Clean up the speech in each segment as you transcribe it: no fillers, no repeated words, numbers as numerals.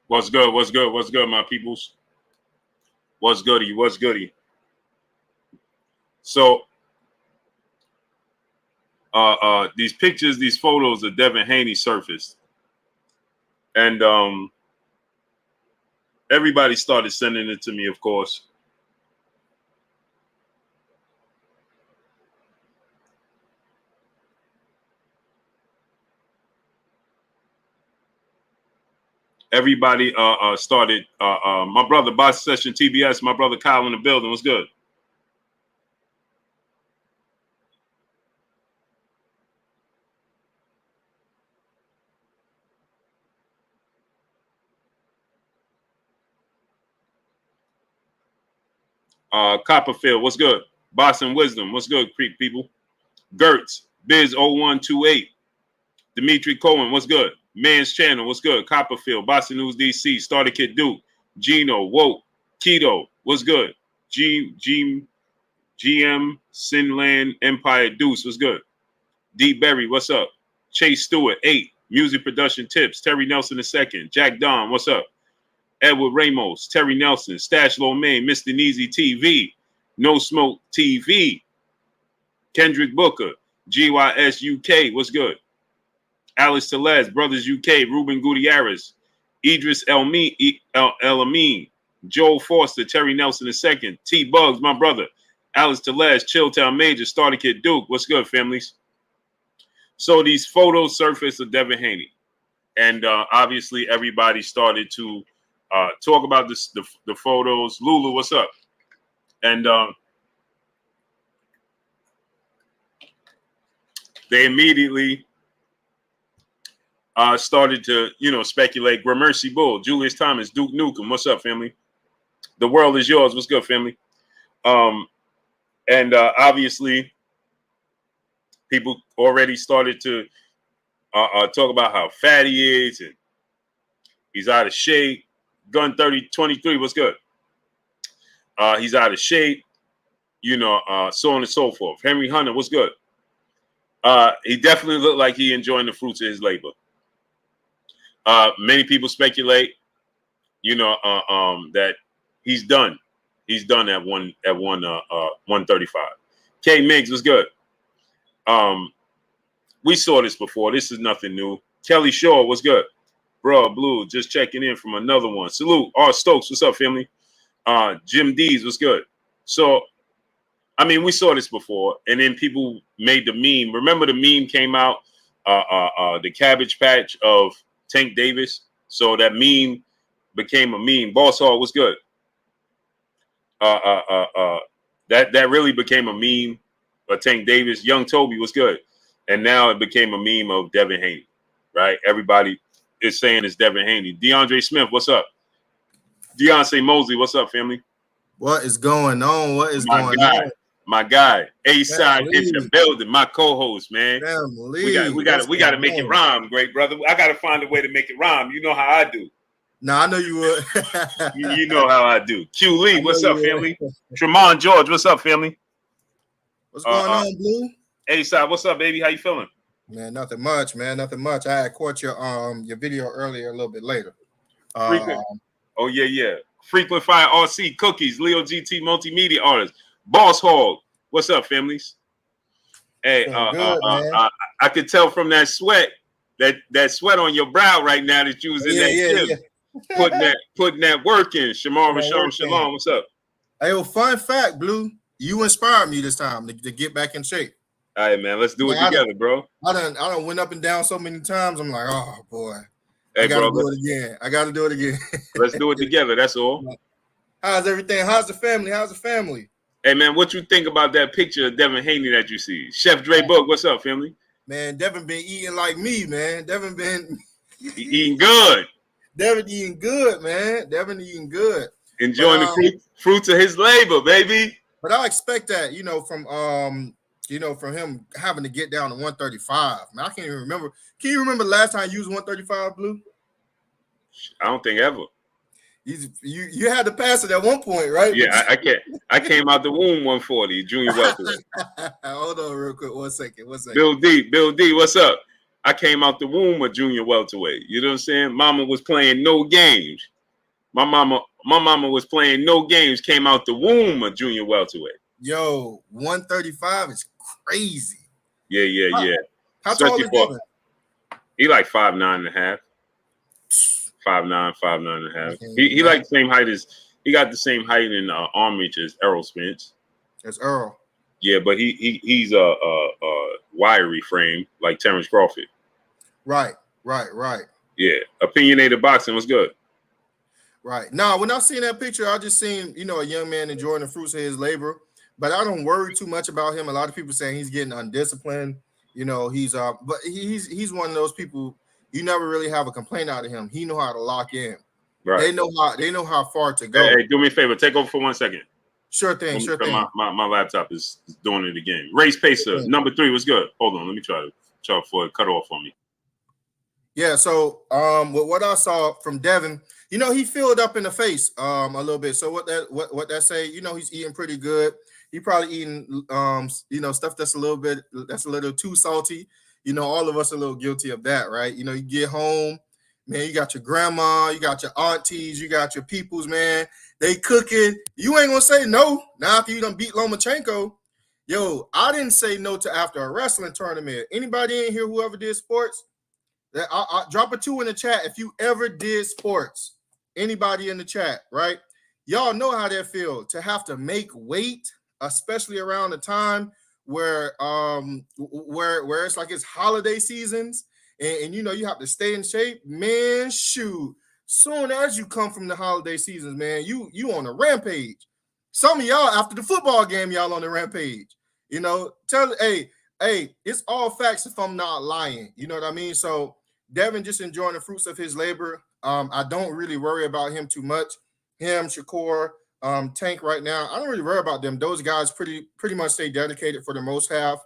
What's good? What's good? What's good, my peoples? What's goody? What's goody? So, these pictures, these photos of Devin Haney surfaced, and everybody started sending it to me. Of course, everybody started. My brother, Boss Session TBS, my brother Kyle in the building. What's good? Copperfield, what's good? Boston Wisdom, what's good, Creek people? Gertz, Biz0128, Dimitri Cohen, what's good? Man's Channel, what's good? Copperfield, Boston News DC, Starter Kid Duke, Gino, Woke, Keto, what's good? GM, Sinland, Empire Deuce, what's good? D. Berry, what's up? Chase Stewart, 8, Music Production Tips, Terry Nelson II, Jack Don, what's up? Edward Ramos, Terry Nelson, Stash Low Main, Mr. Neezy TV, No Smoke TV, Kendrick Booker, GYS UK, what's good? Alice Telez, Brothers UK, Ruben Gutierrez, Idris El Amin, Joel Foster, Terry Nelson II, T Bugs, my brother, Alice Telez, Chilltown Major, Starter Kid Duke, what's good, families? So these photos surfaced of Devin Haney, and obviously everybody started to talk about the photos. Lulu, what's up? And they immediately started to, speculate. Gramercy Bull, Julius Thomas, Duke Nukem, what's up, family? The world is yours. What's good, family? And obviously, people already started to talk about how fat he is and he's out of shape. Gun 3023, what's good? He's out of shape, so on and so forth. Henry Hunter, what's good? He definitely looked like he enjoying the fruits of his labor. Many people speculate, that he's done. He's done at 135. K Miggs was good. We saw this before. This is nothing new. Kelly Shaw was good. Bro, Blue, just checking in from another one. Salute. R. Stokes, what's up, family? Jim Dees, what's good? So, we saw this before, and then people made the meme. Remember the meme came out, the Cabbage Patch of Tank Davis? So that meme became a meme. Boss Hall, what's good? That really became a meme of Tank Davis. Young Toby, what's good? And now it became a meme of Devin Haney, right? Everybody is saying it's Devin Haney. DeAndre Smith, what's up? Deontay Mosley, what's up, family? What is going on? What is going on? My guy, A-Side in the building, my co-host, man. We got to make it rhyme, great brother. I got to find a way to make it rhyme. You know how I do. No, I know you would. you know how I do. Q Lee, what's up, family? Tremont George, what's up, family? What's going on, Blue? A-Side, what's up, baby? How you feeling? Man, nothing much, man. Nothing much. I had caught your video earlier a little bit later. Oh, yeah. Frequent Fire RC Cookies, Leo GT Multimedia Artist, Boss Hog. What's up, families? Hey, I could tell from that sweat, that sweat on your brow right now that you was in that gym, putting that work in. Shamar, Shalom, what's up? Hey, fun fact, Blue, you inspired me this time to get back in shape. All right, man, let's do it together, bro. I done went up and down so many times. I'm like, oh boy. Hey, I gotta do it again. I gotta do it again. Let's do it together. That's all. How's everything? How's the family? Hey, man, what you think about that picture of Devin Haney that you see? Chef Dre Book, what's up, family? Man, Devin been eating like me, man. Devin been eating good. Devin eating good, man. Devin eating good. Enjoying the fruits of his labor, baby. But I expect that, from him having to get down to 135. Man, I can't even remember. Can you remember the last time you was 135, Blue? I don't think ever. You had to pass it at one point, right? Yeah, I can't. I came out the womb 140, junior welterweight. Hold on real quick. One second. Bill D, what's up? I came out the womb a junior welterweight. You know what I'm saying? Mama was playing no games. My mama was playing no games. Came out the womb a junior welterweight. Yo, 135 is crazy. Yeah. How tall is Devin? He like 5'9.5". 5'9", 5'9.5". He like the same height as he got the same height in arm reach as Errol Spence. That's Earl. Yeah, but he's a wiry frame like Terrence Crawford. Right. Yeah, opinionated boxing was good. Right. Now, when I seen that picture, I just seen, a young man enjoying the fruits of his labor, but I don't worry too much about him. A lot of people saying he's getting undisciplined. But he's one of those people you never really have a complaint out of him. He know how to lock in. Right. They know how far to go. Hey, do me a favor, take over for 1 second. Sure thing. My laptop is doing it again. Race Pacer, number 3 was good. Hold on, let me try for it cut off on me. Yeah, so with what I saw from Devin, he filled up in the face a little bit. So what that say, he's eating pretty good. He probably eating stuff that's a little too salty. All of us are a little guilty of that, right? You get home, man, you got your grandma, you got your aunties, you got your peoples, man. They cooking. You ain't gonna say no. Now after you done beat Lomachenko. Yo, I didn't say no to after a wrestling tournament. Anybody in here who ever did sports? I'll drop a 2 in the chat if you ever did sports. Anybody in the chat, right? Y'all know how that feels to have to make weight, especially around the time where it's like it's holiday seasons and you have to stay in shape. Man, shoot. Soon as you come from the holiday seasons, man, you on a rampage. Some of y'all after the football game, y'all on the rampage. Hey, it's all facts if I'm not lying. You know what I mean? So Devin just enjoying the fruits of his labor. I don't really worry about him too much. Him, Shakur, Tank right now, I don't really worry about them. Those guys pretty much stay dedicated for the most half.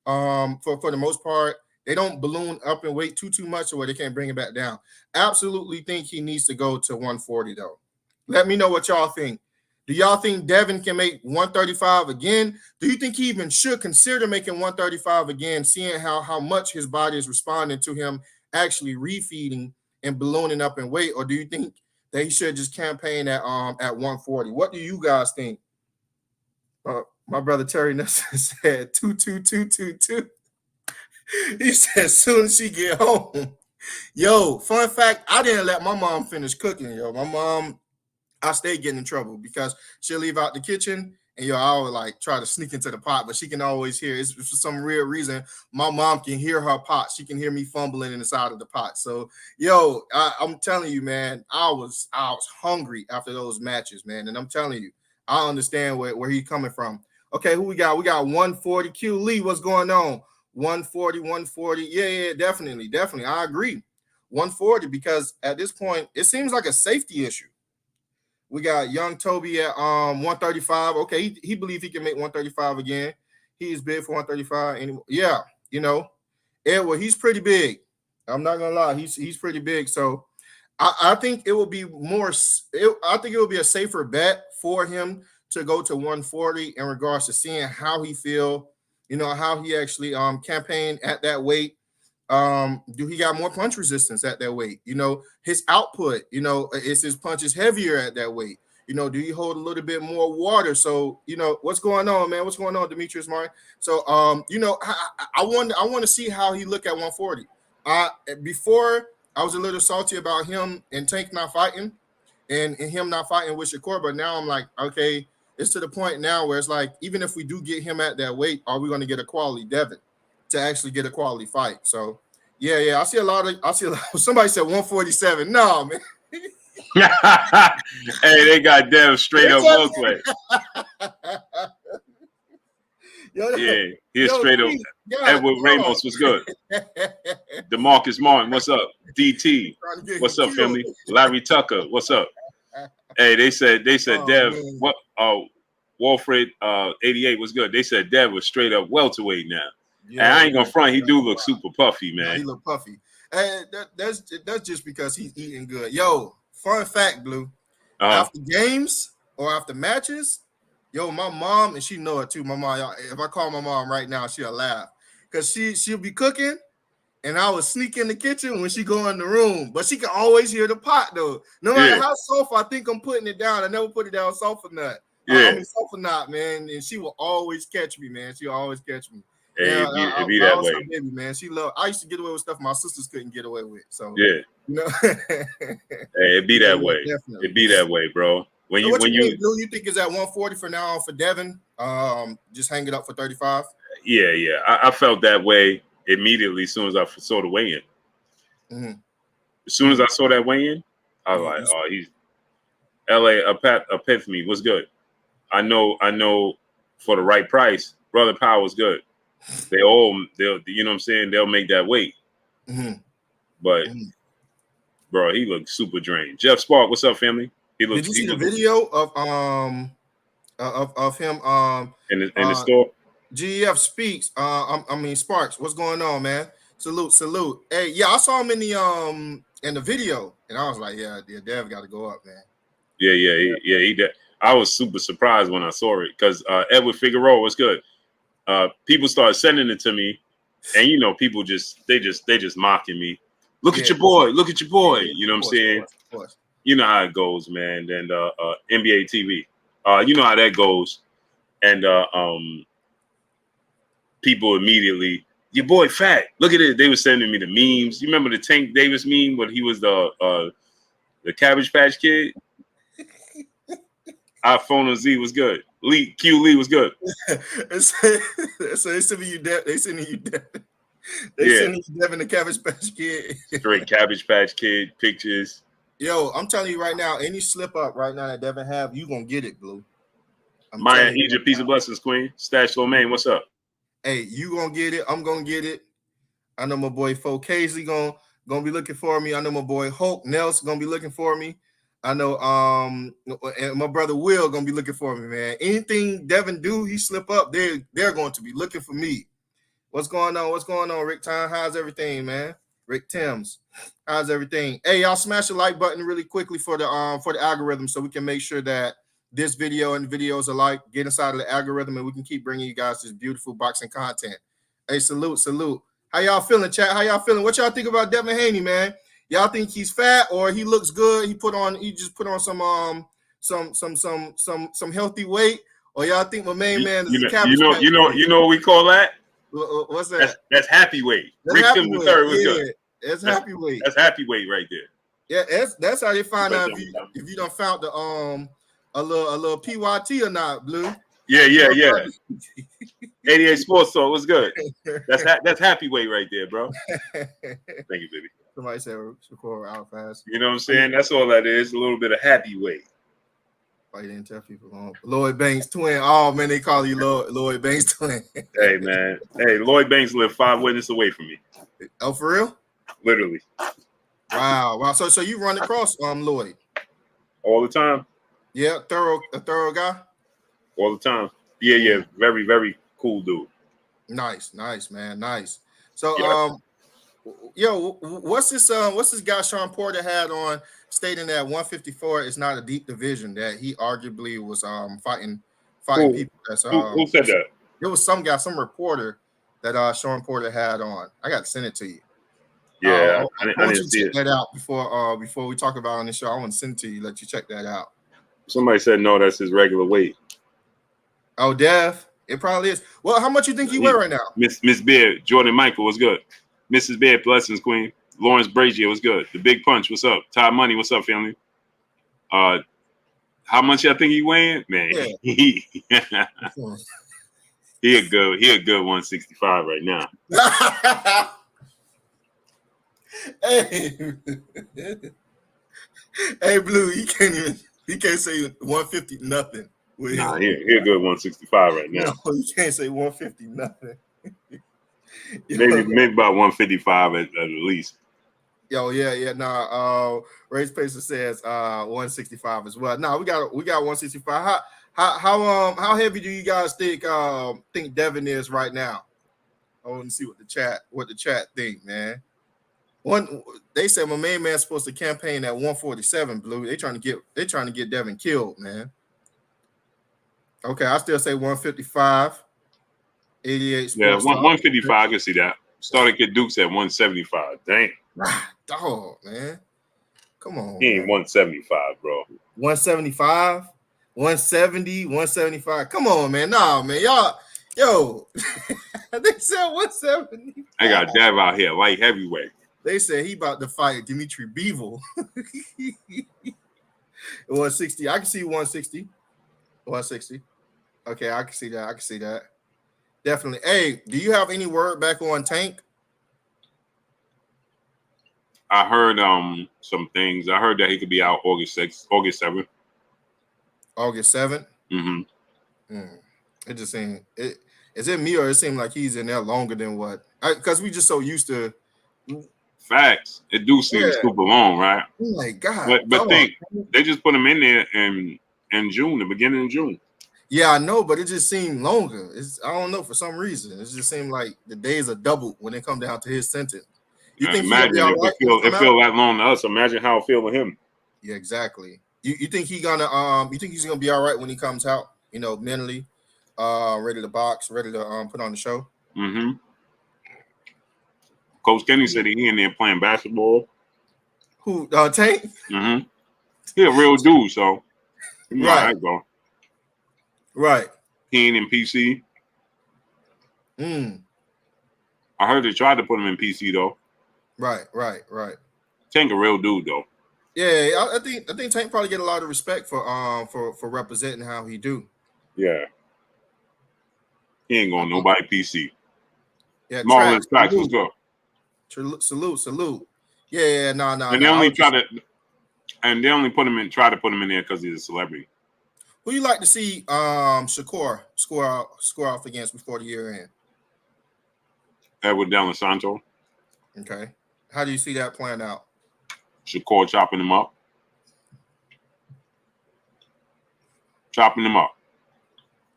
For the most part, they don't balloon up in weight too much, or where they can't bring it back down. Absolutely think he needs to go to 140 though. Let me know what y'all think. Do y'all think Devin can make 135 again? Do you think he even should consider making 135 again, seeing how much his body is responding to him actually refeeding and ballooning up in weight? Or do you think that he should just campaign at 140? What do you guys think? My brother Terry Nelson said 22222. He said as soon as she get home. Yo, fun fact, I didn't let my mom finish cooking. Yo, my mom, I stayed getting in trouble because she'll leave out the kitchen and I would like try to sneak into the pot, but she can always hear. It's for some real reason. My mom can hear her pot. She can hear me fumbling in the side of the pot. So, I'm telling you, man, I was hungry after those matches, man. And I'm telling you, I understand where he's coming from. Okay, who we got? We got 140. Q Lee, what's going on? 140. Yeah, definitely. I agree. 140, because at this point, it seems like a safety issue. We got young Toby at 135. Okay, he believes he can make 135 again. He is big for 135. And yeah, Edward, he's pretty big. I'm not gonna lie, he's pretty big. So I think it will be I think it will be a safer bet for him to go to 140 in regards to seeing how he feel, how he actually campaigned at that weight. Do he got more punch resistance at that weight? His output, is his punches heavier at that weight? Do he hold a little bit more water? So, what's going on, man? What's going on, Demetrius Martin? So, I want to see how he look at 140. Before I was a little salty about him and Tank not fighting and him not fighting with Shakur, but now I'm like, okay, it's to the point now where it's like, even if we do get him at that weight, are we going to get a quality Devin to actually get a quality fight? So yeah, I see a lot. Somebody said 147. No, man. Hey, they got Devin straight up welterweight. Yeah, he's straight up. Edward Ramos was good. DeMarcus Martin, what's up? DT, what's up, family? Larry Tucker, what's up? Hey, they said Dev. Man. What? Walfred 88 was good. They said Dev was straight up welterweight now. Yeah, and I ain't gonna front. He do look super puffy, man. Yeah, he look puffy. And that's just because he's eating good. Yo, fun fact, Blue. After games or after matches, my mom, and she know it too. My mom, if I call my mom right now, she'll laugh because she'll be cooking and I would sneak in the kitchen when she go in the room, but she can always hear the pot though. No matter how soft I think I'm putting it down, I never put it down soft enough. I mean soft enough, man, and she will always catch me, man. She'll always catch me. Hey, Yeah, it be that way, baby, man. She loved. I used to get away with stuff my sisters couldn't get away with. So yeah, you know, hey, it be that way. Definitely. It be that way, bro. When so you think is at 140 for now for Devin? Just hang it up for 35. Yeah. I felt that way immediately as soon as I saw the weigh-in. Mm-hmm. As soon as I saw that weigh-in, I was like, "Oh, he's LA Epiphany was good." I know for the right price, Brother Power was good. They'll you know what I'm saying, they'll make that weight. Mm-hmm. But bro, he looked super drained. Jeff Spark, what's up, family? Did you see the video of him in the store? GEF speaks. I mean Sparks, what's going on, man? Salute. Hey, yeah, I saw him in the video, and I was like, yeah, Dev got to go up, man. Yeah, he did. I was super surprised when I saw it because Edward Figueroa was good. People started sending it to me, and you know, people they just mocking me. Look at your boy. You know what I'm saying? Of course. You know how it goes, man. And NBA TV, you know how that goes. And people immediately, your boy fat. Look at it. They were sending me the memes. You remember the Tank Davis meme when he was the Cabbage Patch Kid? iPhone Z was good. Q Lee was good. So they sending you Devin. They sending you Devin the Cabbage Patch Kid. Straight Cabbage Patch Kid pictures. Yo, I'm telling you right now, any slip up right now that Devin have, you gonna get it, Blue. Maya Egypt, peace of blessings, Queen. Stash Lomain, what's up? Hey, you gonna get it. I'm gonna get it. I know my boy Fo Casey gonna be looking for me. I know my boy Hulk Nelson gonna be looking for me. I know and my brother Will gonna be looking for me, man. Anything Devin do, he slip up, they're going to be looking for me. What's going on, Rick Time? How's everything, man? Rick Timms, how's everything? Hey, y'all smash the like button really quickly for the algorithm so we can make sure that this video and videos alike get inside of the algorithm and we can keep bringing you guys this beautiful boxing content. Hey, salute. How y'all feeling, chat? How y'all feeling? What y'all think about Devin Haney, man? Y'all think he's fat or he looks good? He just put on some healthy weight, or y'all think my main man is you know what we call that? What's that? That's happy weight. Rick Tim the third was good. That's happy weight. That's happy weight right there. Yeah, that's how they find out if you done found the a little PYT or not, Blue. Yeah. 88 Sports Talk was good. That's happy weight right there, bro. Thank you, baby. Somebody said record out fast. You know what I'm saying? That's all that is. A little bit of happy weight. Why you didn't tell people? Lloyd Banks twin. Oh man, they call you Lloyd Banks twin. Hey man. Hey, Lloyd Banks lived 5 witnesses away from me. Oh, for real? Literally. Wow. So you run across Lloyd all the time? Yeah, a thorough guy. All the time. Yeah. Very, very cool dude. Nice, man. Nice. So yo, what's this guy Sean Porter had on stating that 154 is not a deep division, that he arguably was fighting people. Who said that? It was some reporter that Sean Porter had on. I got to send it to you. Yeah, I want you to check that out before we talk about it on the show. I want to send it to you, let you check that out. Somebody said no, that's his regular weight. Oh, Dev, it probably is. Well, how much you think you weigh right now? Miss Beard, Jordan Michael was good. Mrs. Beard, blessings, Queen. Lawrence Brazier was good. The Big Punch, what's up? Ty Money, what's up, family? How much I think he weighing? Man, yeah. he a good 165 right now. Hey, Blue, he can't say 150 nothing. Nah, he a good 165 right now. No, you can't say 150 nothing. maybe about 155 at least. Yo, yeah. Nah, Race Pacer says 165 as well. Nah, we got 165. How heavy do you guys think Devin is right now? I want to see what the chat think, man. They said my main man's supposed to campaign at 147, Blue. They trying to get Devin killed, man. Okay, I still say 155. 88. Yeah, 155. I can see that. Started Kid Dukes at 175. Dang. Dog, man. Come on. He ain't 175, bro. 175, 170, 175. Come on, man. Nah, man. Y'all, yo, they said 170. I got Dev out here, light heavyweight. They said he about to fight Dimitri Bivol. 160. I can see 160. 160. Okay, I can see that. I can see that. Definitely. Hey, do you have any word back on Tank? I heard some things. I heard that he could be out August 6th, August 7th. August 7th? Mm-hmm. It just seemed it. Is it me or it seemed like he's in there longer than what? Because we just so used to. Facts. It do seem super long, right? Oh my God. But think they just put him in there in June, the beginning of June. Yeah, I know, but it just seemed longer. I don't know, for some reason. It just seemed like the days are doubled when it come down to his sentence. You think imagine he'll be all right? It feel that long to us. Imagine how it feel with him. Yeah, exactly. You think he's gonna be all right when he comes out? You know, mentally, ready to box, ready to put on the show. Mm-hmm. Coach Kenny said he in there playing basketball. Who Tank? Mm-hmm. He a real dude, so right, bro. Right. He ain't in PC. I heard they tried to put him in PC though. Right. Tank a real dude though. Yeah, I think Tank probably get a lot of respect for representing how he do. Yeah. He ain't going nobody PC. Yeah, Marvelous Tracks, let's go. Salute. Yeah, no. And they only try to put him in there because he's a celebrity. Who you like to see Shakur score off against before the year end? Edward Dellen Santo. Okay. How do you see that playing out? Shakur chopping him up.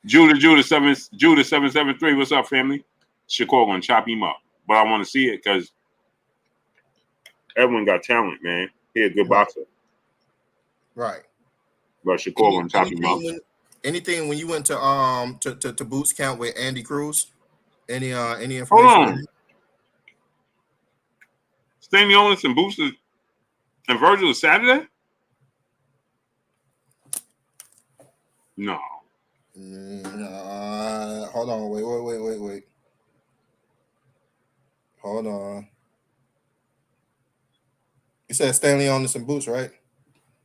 Judah 773. What's up, family? Shakur gonna chop him up. But I want to see it because everyone got talent, man. He a good boxer. Right. But Shakur gonna chop him up. Anything when you went to Boots Camp with Andy Cruz? Any information? Hold on. Stanley Onis and Boots and Virgil is Saturday? No. Hold on. Wait. Hold on. You said Stanley Onis and Boots, right?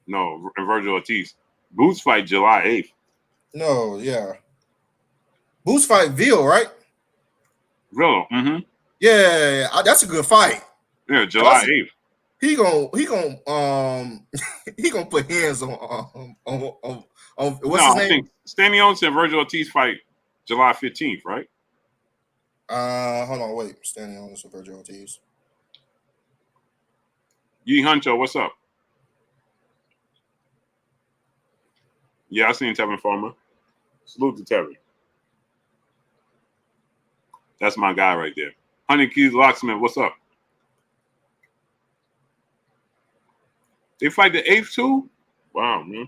No, and Virgil Ortiz. Boots fight July 8th. No, yeah. Boots fight Veal, right? Real? Mm-hmm. Yeah, that's a good fight. Yeah, July 8th. He gonna put hands on what's his name? I think Stanley Onis and Virgil Ortiz fight July 15th, right? Hold on, wait. Stanley Onis and Virgil Ortiz. Yee Huncho, what's up? Yeah, I seen Tevin Farmer. Salute to Terry. That's my guy right there. 100 Keys Locksmith, what's up? They fight the 8th too? Wow, man.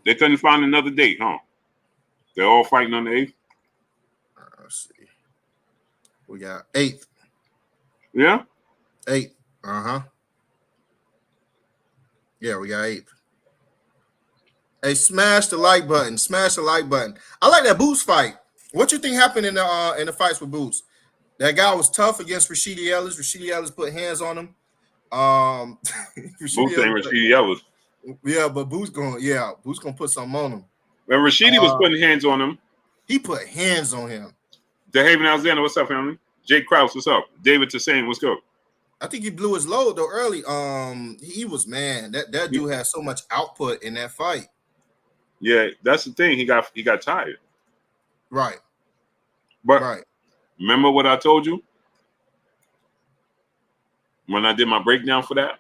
They couldn't find another date, huh? They're all fighting on the 8th? Let's see. We got 8th. Yeah? 8th. Uh-huh. Yeah, we got 8th. Hey, smash the like button. Smash the like button. I like that Boots fight. What you think happened in the fights with Boots? That guy was tough against Rashidi Ellis. Rashidi Ellis put hands on him. Boots ain't Rashidi Ellis. Yeah, but Boots gonna put something on him. When Rashidi was putting hands on him, he put hands on him. DeHaven Alexander, what's up, family? Jake Krause, what's up? David Tassain, what's good? I think he blew his load though early. He was that dude had so much output in that fight. Yeah, that's the thing. He got tired. Right. But right. Remember what I told you when I did my breakdown for that?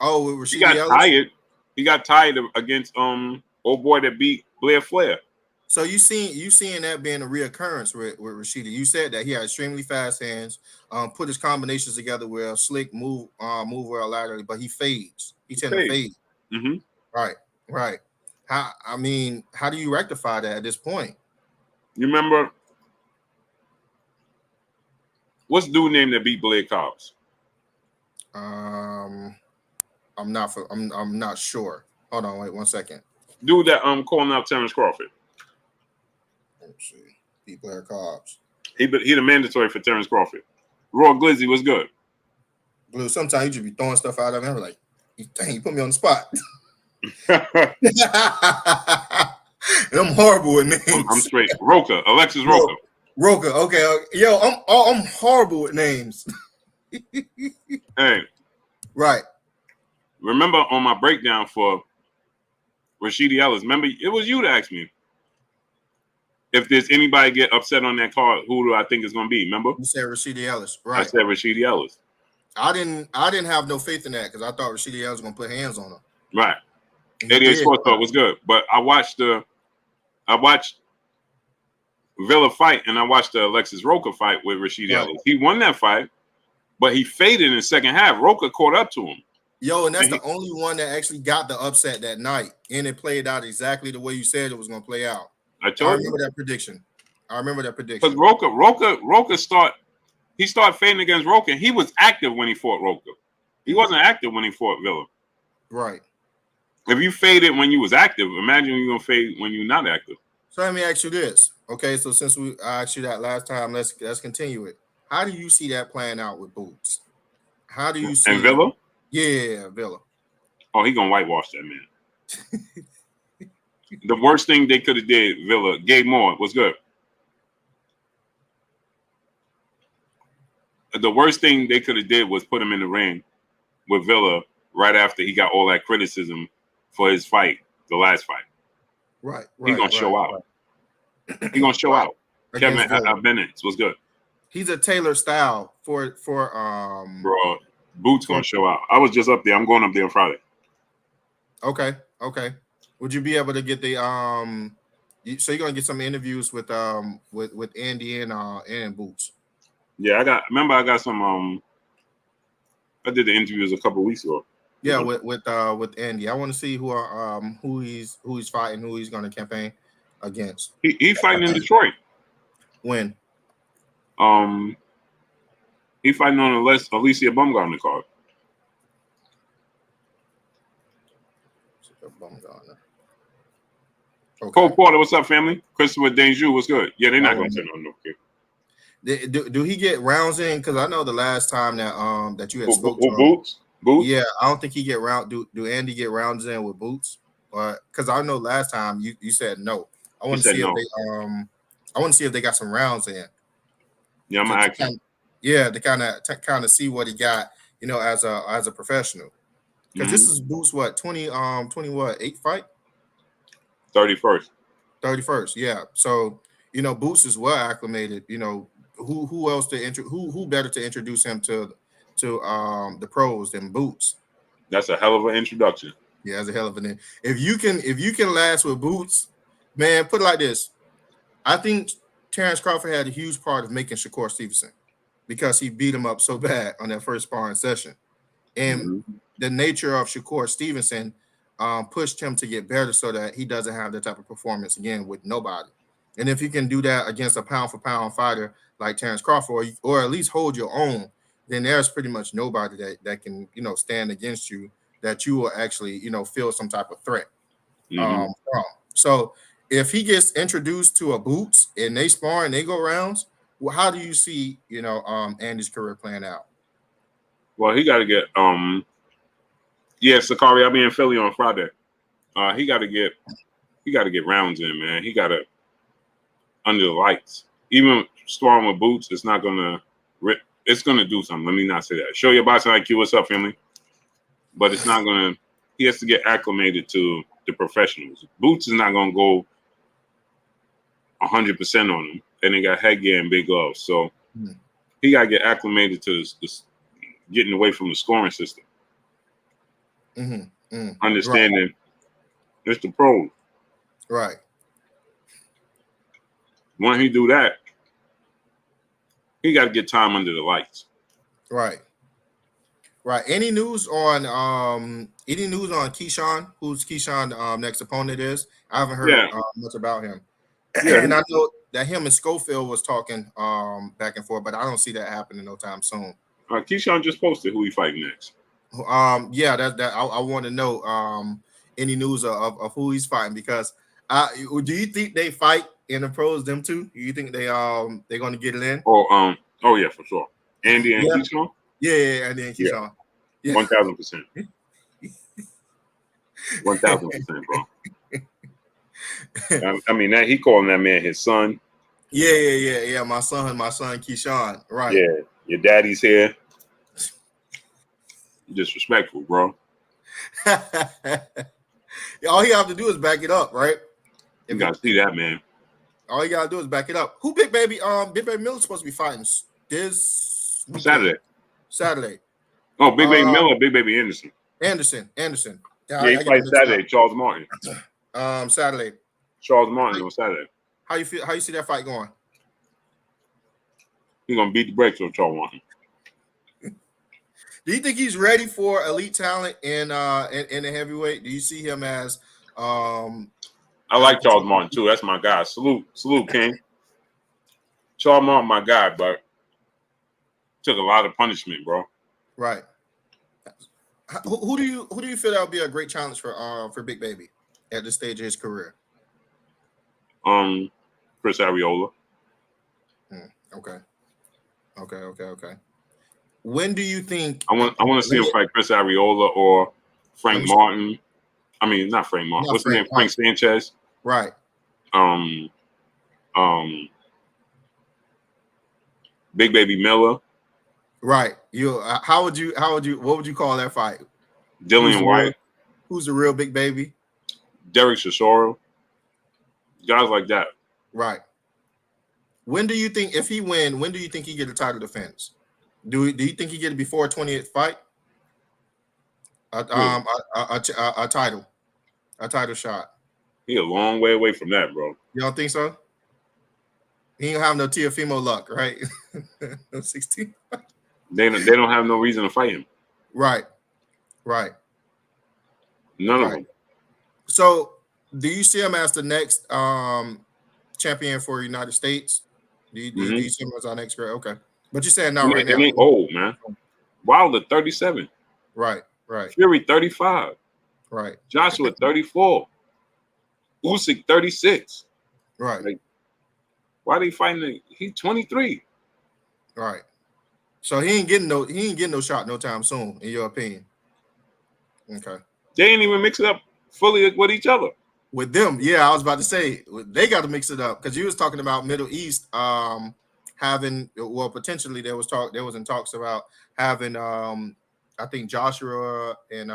Oh, he got tired. He got tired against old boy that beat Blair Flair. So you seeing that being a reoccurrence with Rashidi. You said that he had extremely fast hands, put his combinations together well, slick, move well laterally, but he fades. He tend to fade. Mm-hmm. Right. How do you rectify that at this point? You remember what's the dude name that beat Blake Cobbs? I'm not sure. Hold on, wait 1 second. Dude that calling out Terrence Crawford. Let's see. Beat Blair Cobbs. He the mandatory for Terrence Crawford. Raw Glizzy was good. Blue, sometimes you just be throwing stuff out of him. Like, dang, you put me on the spot. I'm horrible with names. I'm straight. Roka, Alexis Roka. Roka, okay. Yo, I'm horrible with names. Hey. Right. Remember on my breakdown for Rashidi Ellis, remember it was you that asked me if there's anybody get upset on that card, who do I think is going to be? Remember? You said Rashidi Ellis, right? I said Rashidi Ellis. I didn't have no faith in that because I thought Rashidi Ellis was going to put hands on him. Right. 88 Sports Talk was good, but I watched Villa fight and I watched the Alexis Roka fight with Rashidi Ellis. He won that fight, but he faded in the second half. Roka caught up to him. Yo, and that's the only one that actually got the upset that night, and it played out exactly the way you said it was going to play out. I remember that prediction. Because Roka started fading against Roka. He was active when he fought Roka. He wasn't active when he fought Villa. Right. If you faded when you was active, imagine you're going to fade when you're not active. So let me ask you this. Okay, so since I asked you that last time, let's continue it. How do you see that playing out with Boots? How do you see and Villa? Yeah, Villa. Oh, he gonna whitewash that man. The worst thing they could have did, Villa, Gabe Moore was good. The worst thing they could have did was put him in the ring with Villa right after he got all that criticism for his fight, the last fight. Right. He's gonna show out. He's gonna show out. Kevin Bennett was good. He's a Taylor style for bro. Boots gonna show out. I was just up there. I'm going up there on Friday. Okay. Would you be able to get the so you're gonna get some interviews with Andy and Boots? Yeah, I got some I did the interviews a couple weeks ago. Yeah, with Andy. I want to see who he's fighting, who he's gonna campaign against. He fighting in Detroit. When? He fighting on Alicia Baumgartner card. Okay. Cole Porter, what's up, family? Christopher Danjou, what's good? Yeah, they're not going to turn on no kid. Do he get rounds in? Because I know the last time that you had spoke to him, Boots. Yeah, I don't think he get round. Do Andy get rounds in with Boots? Because I know last time you said no. I want to see if they I want to see if they got some rounds in. Yeah, I'm gonna ask him. Yeah, to kind of see what he got, as a professional. Because this is Boots, what 20 what 8 fight? 31st, yeah. So Boots is well acclimated. Who else who better to introduce him to the pros than Boots? That's a hell of an introduction. Yeah, that's a hell of an. If you can last with Boots, man, put it like this. I think Terrence Crawford had a huge part of making Shakur Stevenson because he beat him up so bad on that first sparring session, and the nature of Shakur Stevenson pushed him to get better so that he doesn't have that type of performance again with nobody. And if you can do that against a pound for pound fighter like Terrence Crawford, or at least hold your own, then there's pretty much nobody that can stand against you that you will actually feel some type of threat from. So if he gets introduced to a Boots and they spar and they go rounds, well, how do you see Andy's career playing out? Well, he got to get Sakari, I'll be in Philly on Friday. He got to get rounds in, man. He got to under the lights. Even sparring with Boots, it's not gonna rip. It's gonna do something. Let me not say that. Show your boxing IQ. What's up, family? But it's not gonna. He has to get acclimated to the professionals. Boots is not gonna go 100% on him, and they got headgear and big gloves. So he got to get acclimated to this getting away from the scoring system. Understanding it's the pros. Right. When he do that, he got to get time under the lights. Right. Right. Any news on Keyshawn? Who's Keyshawn next opponent is? I haven't heard Yeah, much about him. yeah. And I know that him and Schofield was talking back and forth, but I don't see that happening no time soon. Keyshawn just posted who he fighting next. Yeah, that I want to know any news of who he's fighting, because do you think they fight in the pros, them two? Do you think they're going to get it in? Oh yeah, for sure. Andy and Yeah. Keyshawn. Yeah, and then Keyshawn. Yeah. 1,000%. 1,000%, bro. I mean that he calling that man his son. Yeah. My son Keyshawn. Right. Yeah, your daddy's here. Disrespectful, bro. All you have to do is back it up, right? You gotta see that, man. All you gotta do is back it up. Who Big Baby Miller's supposed to be fighting this weekend? Saturday. Oh, Big Baby Miller, Big Baby Anderson. Anderson. Yeah, he fights Saturday. Charles Martin. Saturday. Charles Martin on Saturday. How you feel? How you see that fight going? He's gonna beat the brakes on Charles Martin. Do you think he's ready for elite talent in the heavyweight? Do you see him as I like Charles Martin too. That's my guy. Salute, King. Charles Martin, my guy, but took a lot of punishment, bro. Right. Who do you feel that would be a great challenge for Big Baby at this stage of his career? Chris Arreola. Okay. When do you think? I want to see him fight Chris Arreola or Frank Martin. I mean, not Frank Martin. What's his name? Frank Sanchez. Right. Big Baby Miller. Right. What would you call that fight? Dillian White. Who's the real Big Baby? Derek Chisora. Guys like that. Right. When do you think, if he win, when do you think he get a title defense? Do you think he get it before 20th fight? A title shot. He a long way away from that, bro. You don't think so? He ain't have no Teofimo luck, right? No 16. They don't have no reason to fight him. Right. None of them. So, do you see him as the next champion for the United States? Do you see him as our next great? Okay, but you're saying not right now. He ain't old, man. Wilder 37. Right. Fury 35. Right. Joshua 34. Usyk 36. Right. Like, why are they fighting? He's 23. Right. So he ain't getting no shot no time soon, in your opinion. Okay. They ain't even mix it up fully with each other. With them, yeah, I was about to say they got to mix it up, because you was talking about Middle East having, well, potentially there was in talks about having I think Joshua and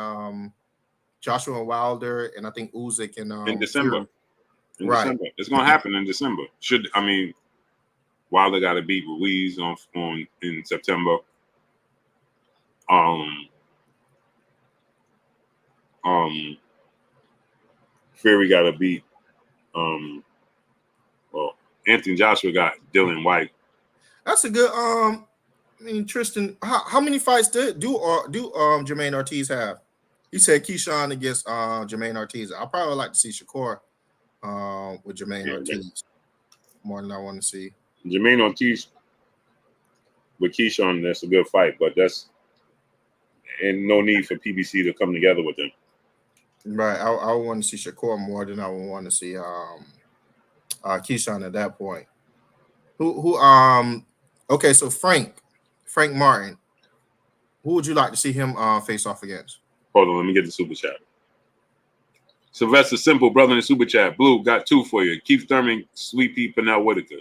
Wilder, and I think Usyk in December. Fury. Right. December. It's gonna happen in December. Wilder got to beat Ruiz in September. Fury got to beat Anthony Joshua got Dillian White. That's a good Tristan, how many fights do Jermaine Ortiz have? He said Keyshawn against Jermaine Ortiz. I probably like to see Shakur with Jermaine Ortiz more than I want to see Jermaine Ortiz with Keyshawn. That's a good fight, but and no need for PBC to come together with them. Right. I would want to see Shakur more than I would want to see Keyshawn at that point. Okay, so Frank Martin, who would you like to see him face off against? Hold on, let me get the super chat. Sylvester Simple, brother in the super chat. Blue got 2 for you. Keith Thurman, Sweet Pea, Pernell Whitaker.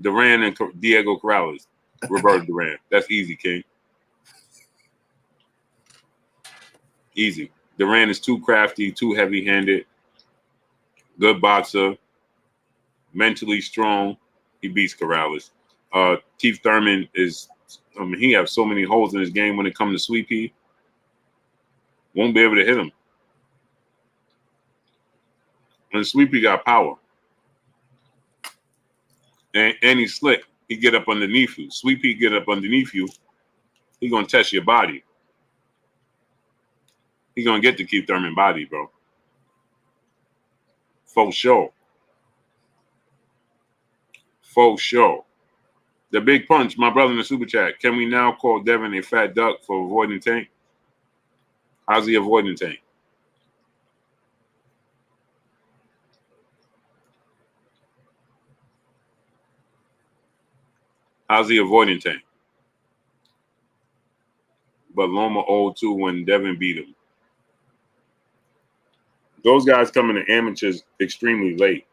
Duran and Diego Corrales. Roberto Duran. That's easy, King. Easy. Duran is too crafty, too heavy-handed. Good boxer. Mentally strong. He beats Corrales. Keith Thurman he has so many holes in his game when it comes to Sweet Pea. Won't be able to hit him. And Sweet Pea got power. And he's slick. He get up underneath you. Sweet Pea get up underneath you He gonna test your body. He gonna get the Keith Thurman body, bro. For sure. For sure. The Big Punch, my brother in the super chat. Can we now call Devin a fat duck for avoiding Tank? How's he avoiding Tank? How's he avoiding Tank? But Loma old too when Devin beat him. Those guys come in the amateurs extremely late.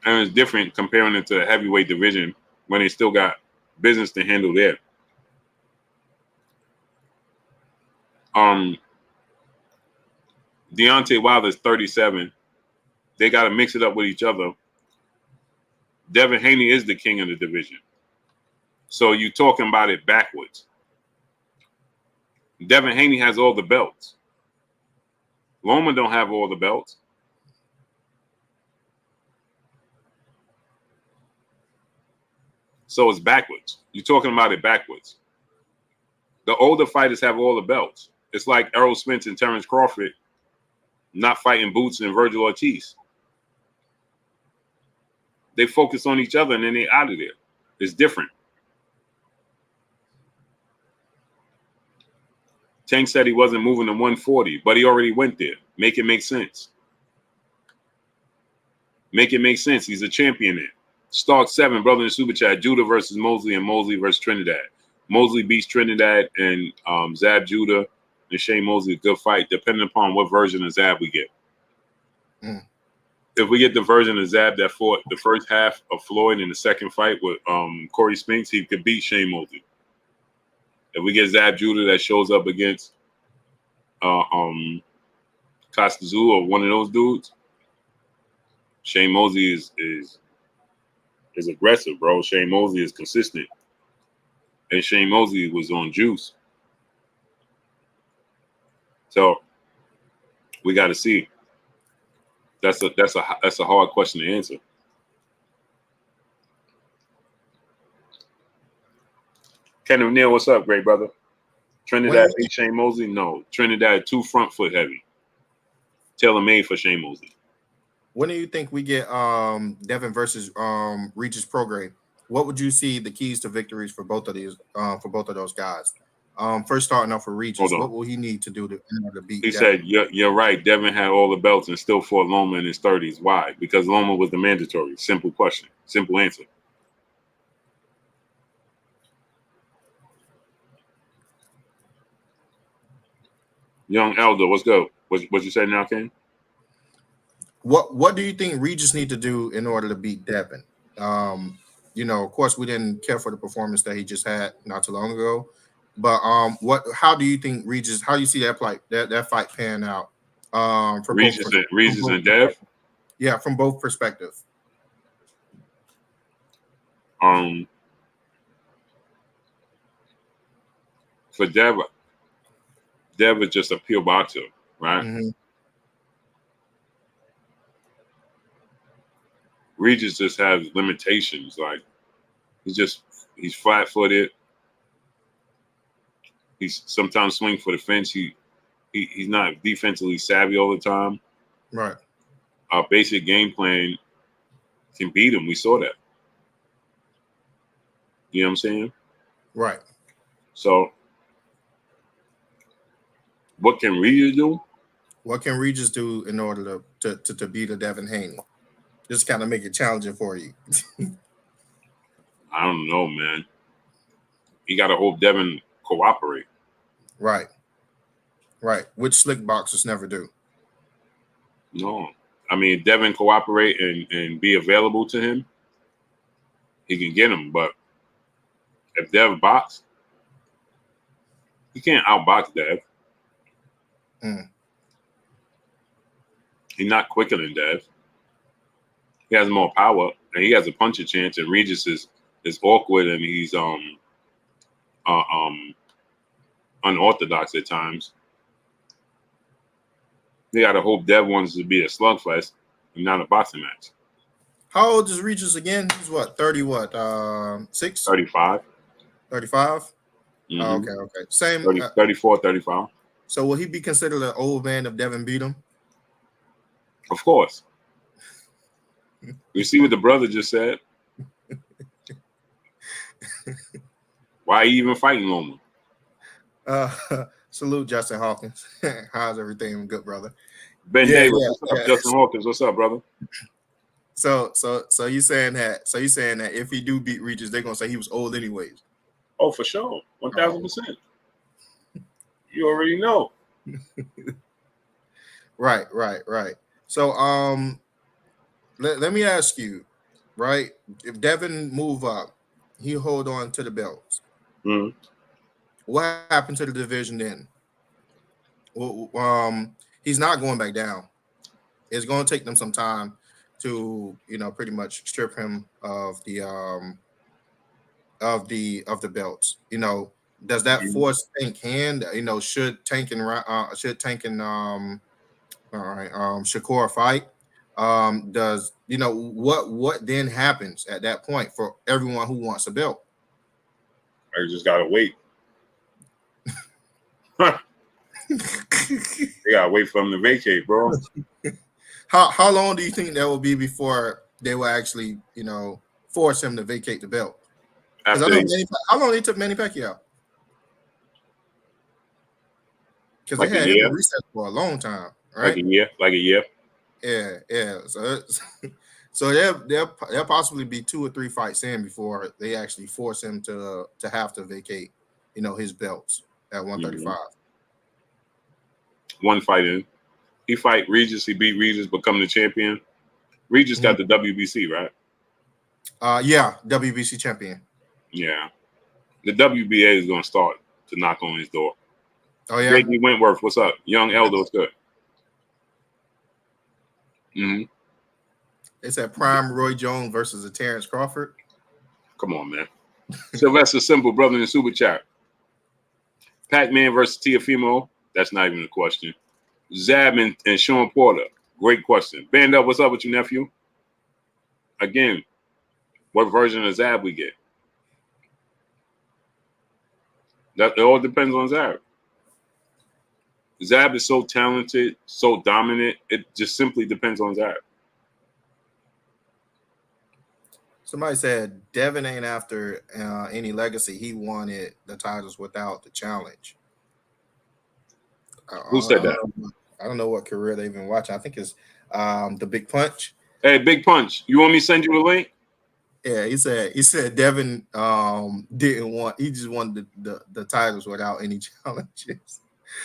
And it's different comparing it to the heavyweight division when they still got business to handle there. Deontay Wilder's 37. They got to mix it up with each other. Devin Haney is the king of the division. So you're talking about it backwards. Devin Haney has all the belts. Loma don't have all the belts. So it's backwards. You're talking about it backwards. The older fighters have all the belts. It's like Errol Spence and Terrence Crawford not fighting Boots and Virgil Ortiz. They focus on each other and then they out of there. It's different. Tank said he wasn't moving to 140, but he already went there. Make it make sense. Make it make sense. He's a champion there. Stark 7, brother in the super chat. Judah versus Mosley and Mosley versus Trinidad. Mosley beats Trinidad and Zab Judah and Shane Mosley. A good fight, depending upon what version of Zab we get. If we get the version of Zab that fought the first half of Floyd in the second fight with Corey Spinks, he could beat Shane Mosley. If we get Zab Judah that shows up against Kostazoo or one of those dudes, Shane Mosley is aggressive, bro. Shane Mosley is consistent. And Shane Mosley was on juice. So we got to see. That's a hard question to answer. Ken O'Neill, what's up, great brother? Trinidad beat Shane Mosley? No. Trinidad 2 front foot heavy. Tailor made for Shane Mosley. When do you think we get Devin versus Regis Prograis? What would you see the keys to victories for both of those guys? First starting off for Regis, what will he need to do in order to beat? He said, "You're right. Devin had all the belts and still fought Loma in his 30s. Why? Because Loma was the mandatory. Simple question. Simple answer." Young Elder, what's good? What you say now, Ken? What do you think Regis need to do in order to beat Devin? Of course, we didn't care for the performance that he just had not too long ago. But how do you think Regis? How do you see that fight pan out? For Regis and Dev. Yeah, from both perspectives. For Dev is just a pure boxer, right? Mm-hmm. Regis just has limitations. Like he's flat-footed. He's sometimes swing for the fence. He's not defensively savvy all the time. Right. Our basic game plan can beat him. We saw that. You know what I'm saying? Right. So what can Regis do? What can Regis do in order to beat a Devin Haney? Just kind of make it challenging for you. I don't know, man. You got to hope Devin cooperate. Right. Which slick boxers never do. No. I mean, Devin cooperate and be available to him, he can get him. But if Dev box, he can't outbox Dev. He's not quicker than Dev. He has more power and he has a puncher chance. And Regis is awkward and he's unorthodox at times. They gotta hope Dev wants to be a slugfest and not a boxing match. How old is Regis again? He's what, 30 what? 6? 35. 35? Oh, Mm-hmm. okay. Same 34, 35. so will he be considered an old man if Devin beat him? Of course. You see what the brother just said? Why he even fighting no more? Salute Justin Hawkins. How's everything, good brother? Ben Davis, what's up? Justin Hawkins, what's up, brother? So you saying that if he do beat Regis, they're gonna say he was old anyways. Oh, for sure. 1000%. You already know. Right. So let me ask you, right? If Devin move up, he hold on to the belts. Mm-hmm. What happened to the division then? Well, he's not going back down. It's going to take them some time to, pretty much strip him of the belts. Does that force Tank hand? Should Tank and Shakur fight? Does what then happens at that point for everyone who wants a belt? I just gotta wait. They gotta wait for him to vacate, bro. How long do you think that will be before they will actually, force him to vacate the belt? Because I know how long they took Manny Pacquiao? Because like they had him in recess for a long time, right? Like a year. Yeah. So there'll possibly be 2 or 3 fights in before they actually force him to have to vacate, his belts at 135. Mm-hmm. One fight in. He fight Regis. He beat Regis, become the champion. Regis got the WBC, right? Yeah, WBC champion. Yeah. The WBA is going to start to knock on his door. Oh, yeah? J.D. Wentworth, what's up? Young Elder, what's good? Mm-hmm. It's at Prime Roy Jones versus a Terrence Crawford. Come on, man. Sylvester Simple, brother in the super chat. Pac-Man versus Teofimo. That's not even a question. Zab and Sean Porter. Great question. Band up, what's up with you, nephew? Again, what version of Zab we get? It all depends on Zab. Zab is so talented, so dominant. It just simply depends on Zab. Somebody said Devin ain't after any legacy. He wanted the titles without the challenge. Who said that? I don't know what career they've been watching. I think it's the Big Punch. Hey, Big Punch, you want me to send you a link? Yeah, he said Devin didn't want. He just wanted the titles without any challenges.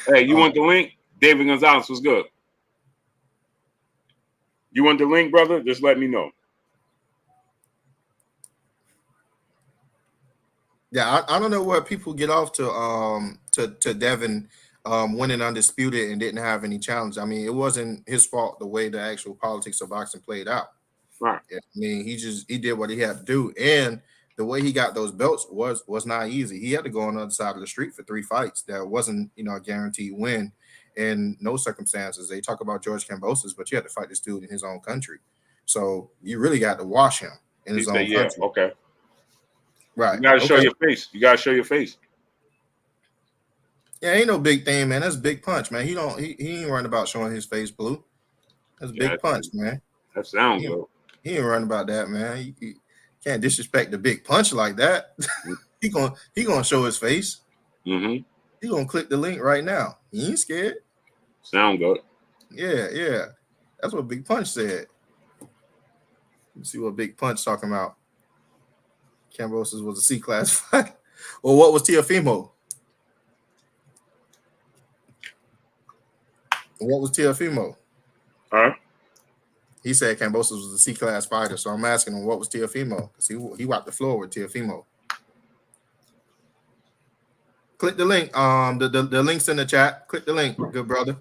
Hey, you want the link? David Gonzalez was good. You want the link, brother? Just let me know. Yeah, I don't know where people get off to Devin winning undisputed and didn't have any challenge. I mean, it wasn't his fault the way the actual politics of boxing played out. Right. I mean, he did what he had to do, and the way he got those belts was not easy. He had to go on the other side of the street for 3 fights. That wasn't a guaranteed win in no circumstances. They talk about George Kambosos, but you had to fight this dude in his own country, so you really got to wash him in his own country. Okay. Right. You gotta show your face. Yeah, ain't no big thing, man. That's Big Punch, man. He ain't worrying about showing his face blue. That's Big Punch, man. That sounds good. He ain't worrying about that, man. You can't disrespect the Big Punch like that. he gonna show his face. Mm-hmm. He gonna click the link right now. He ain't scared. Sound good. Yeah. That's what Big Punch said. Let's see what Big Punch talking about. Kambosos was a C-class fight. Well, what was Teofimo? What was Teofimo? Huh? He said Kambosos was a C-class fighter, so I'm asking him what was Teofimo, because he wiped the floor with Teofimo. Click the link. The link's in the chat. Click the link, good brother.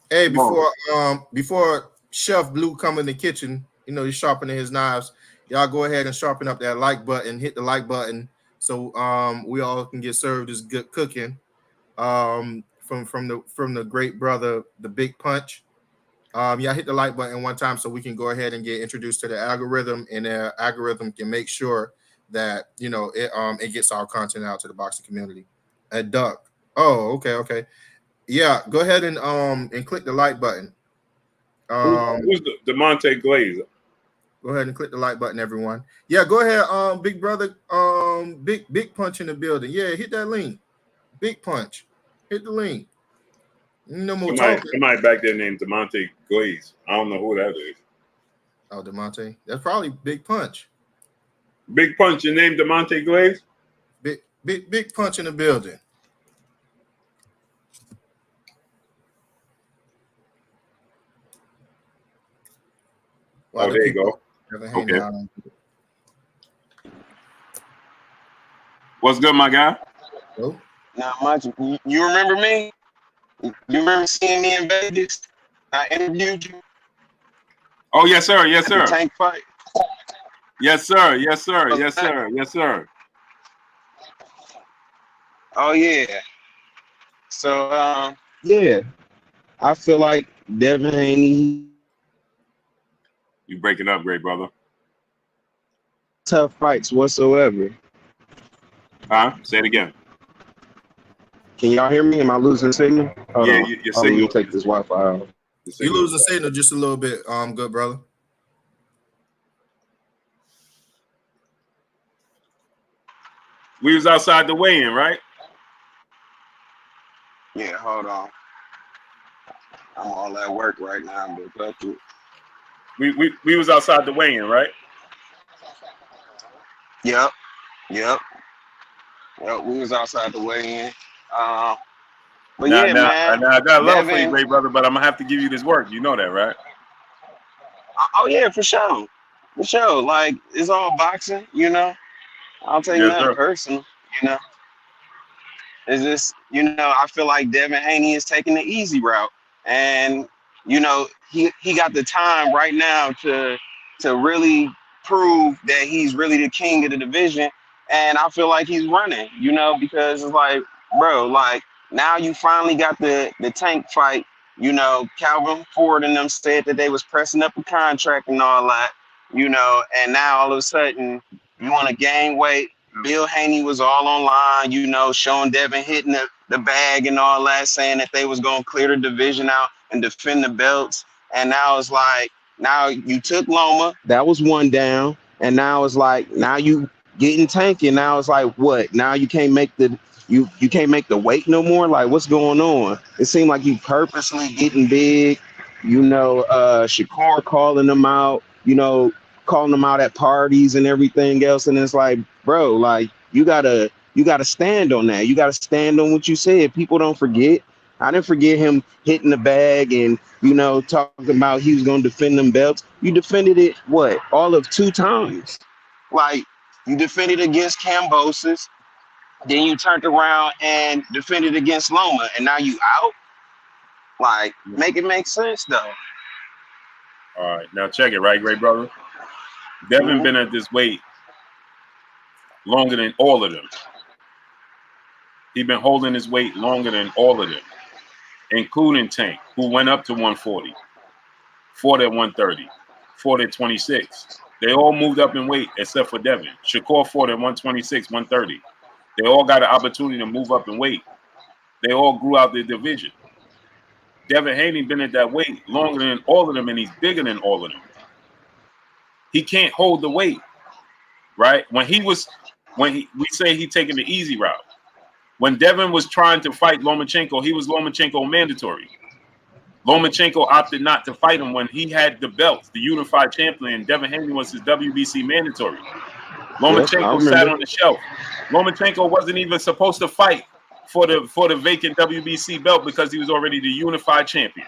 Hey, before Chef Blue come in the kitchen, he's sharpening his knives. Y'all go ahead and sharpen up that like button. Hit the like button so we all can get served this good cooking from the great brother, the Big Punch. Yeah, hit the like button one time so we can go ahead and get introduced to the algorithm, and the algorithm can make sure that it gets our content out to the boxing community. A duck. Oh, okay. Yeah, go ahead and click the like button. Who's the Demonte Glaze? Go ahead and click the like button, everyone. Yeah, go ahead, big brother. Big punch in the building. Yeah, hit that link. Big punch. Hit the link. No more talking. Somebody back there named Demonte Glaze. I don't know who that is. Oh, Demonte. That's probably Big Punch. Big Punch, your name Demonte Glaze? Big punch in the building. Oh, there you go. Okay. What's good, my guy? Oh. Not much. You remember me? You remember seeing me in Vegas? I interviewed you. Oh, yes, sir. Yes, sir. Tank fight. Yes, sir. Yes, sir. Yes, sir. Yes, sir. Oh yeah. So yeah, I feel like Devin Haney. You breaking up, great brother. Tough fights whatsoever. Huh? Say it again. Can y'all hear me? Am I losing signal? Yeah, your signal. Let me take this Wi-Fi out. You lose the signal just a little bit, good brother. We was outside the weigh-in, right? Yeah, hold on. I'm all at work right now, but we was outside the weigh-in, right? Yep. We was outside the weigh-in. But now, yeah, man. Now I got love Devin, for you, great brother, but I'm gonna have to give you this work. You know that, right? Oh yeah, for sure. For sure. Like, it's all boxing, you know. I'll take nothing personal, you know. It's just, you know, I feel like Devin Haney is taking the easy route. And, you know, he got the time right now to really prove that he's really the king of the division. And I feel like he's running, you know, because it's like, bro, like, now you finally got the Tank fight. You know, Calvin Ford and them said that they was pressing up a contract and all that, you know, and now all of a sudden you want to gain weight. Bill Haney was all online, you know, showing Devin hitting the bag and all that, saying that they was going to clear the division out and defend the belts. And now it's like, now you took Loma, that was one down. And now it's like, now you getting Tank, and now it's like, what? Now you can't make the you can't make the weight no more? Like, what's going on? It seemed like you purposely getting big, you know, Shakur calling them out, you know, calling them out at parties and everything else. And it's like, bro, like, you gotta stand on that. You gotta stand on what you said. People don't forget. I didn't forget him hitting the bag and, you know, talking about he was gonna defend them belts. You defended it, what, all of 2 times? Like, you defended against Cambosis, then you turned around and defended against Loma, and now you out? Like, make it make sense, though. All right, now check it, right, great brother? Devin been at this weight longer than all of them. He been holding his weight longer than all of them, including Tank, who went up to 140, fought at 130, fought at 26. They all moved up in weight except for Devin. Shakur fought at 126, 130. They all got an opportunity to move up in weight. They all grew out their division. Devin Haney been at that weight longer than all of them, and he's bigger than all of them. He can't hold the weight, right? We say he taking the easy route. When Devin was trying to fight Lomachenko, he was Lomachenko mandatory. Lomachenko opted not to fight him when he had the belts, the unified champion. Devin Haney was his WBC mandatory. Lomachenko sat on the shelf. Lomachenko wasn't even supposed to fight for the vacant WBC belt because he was already the unified champion.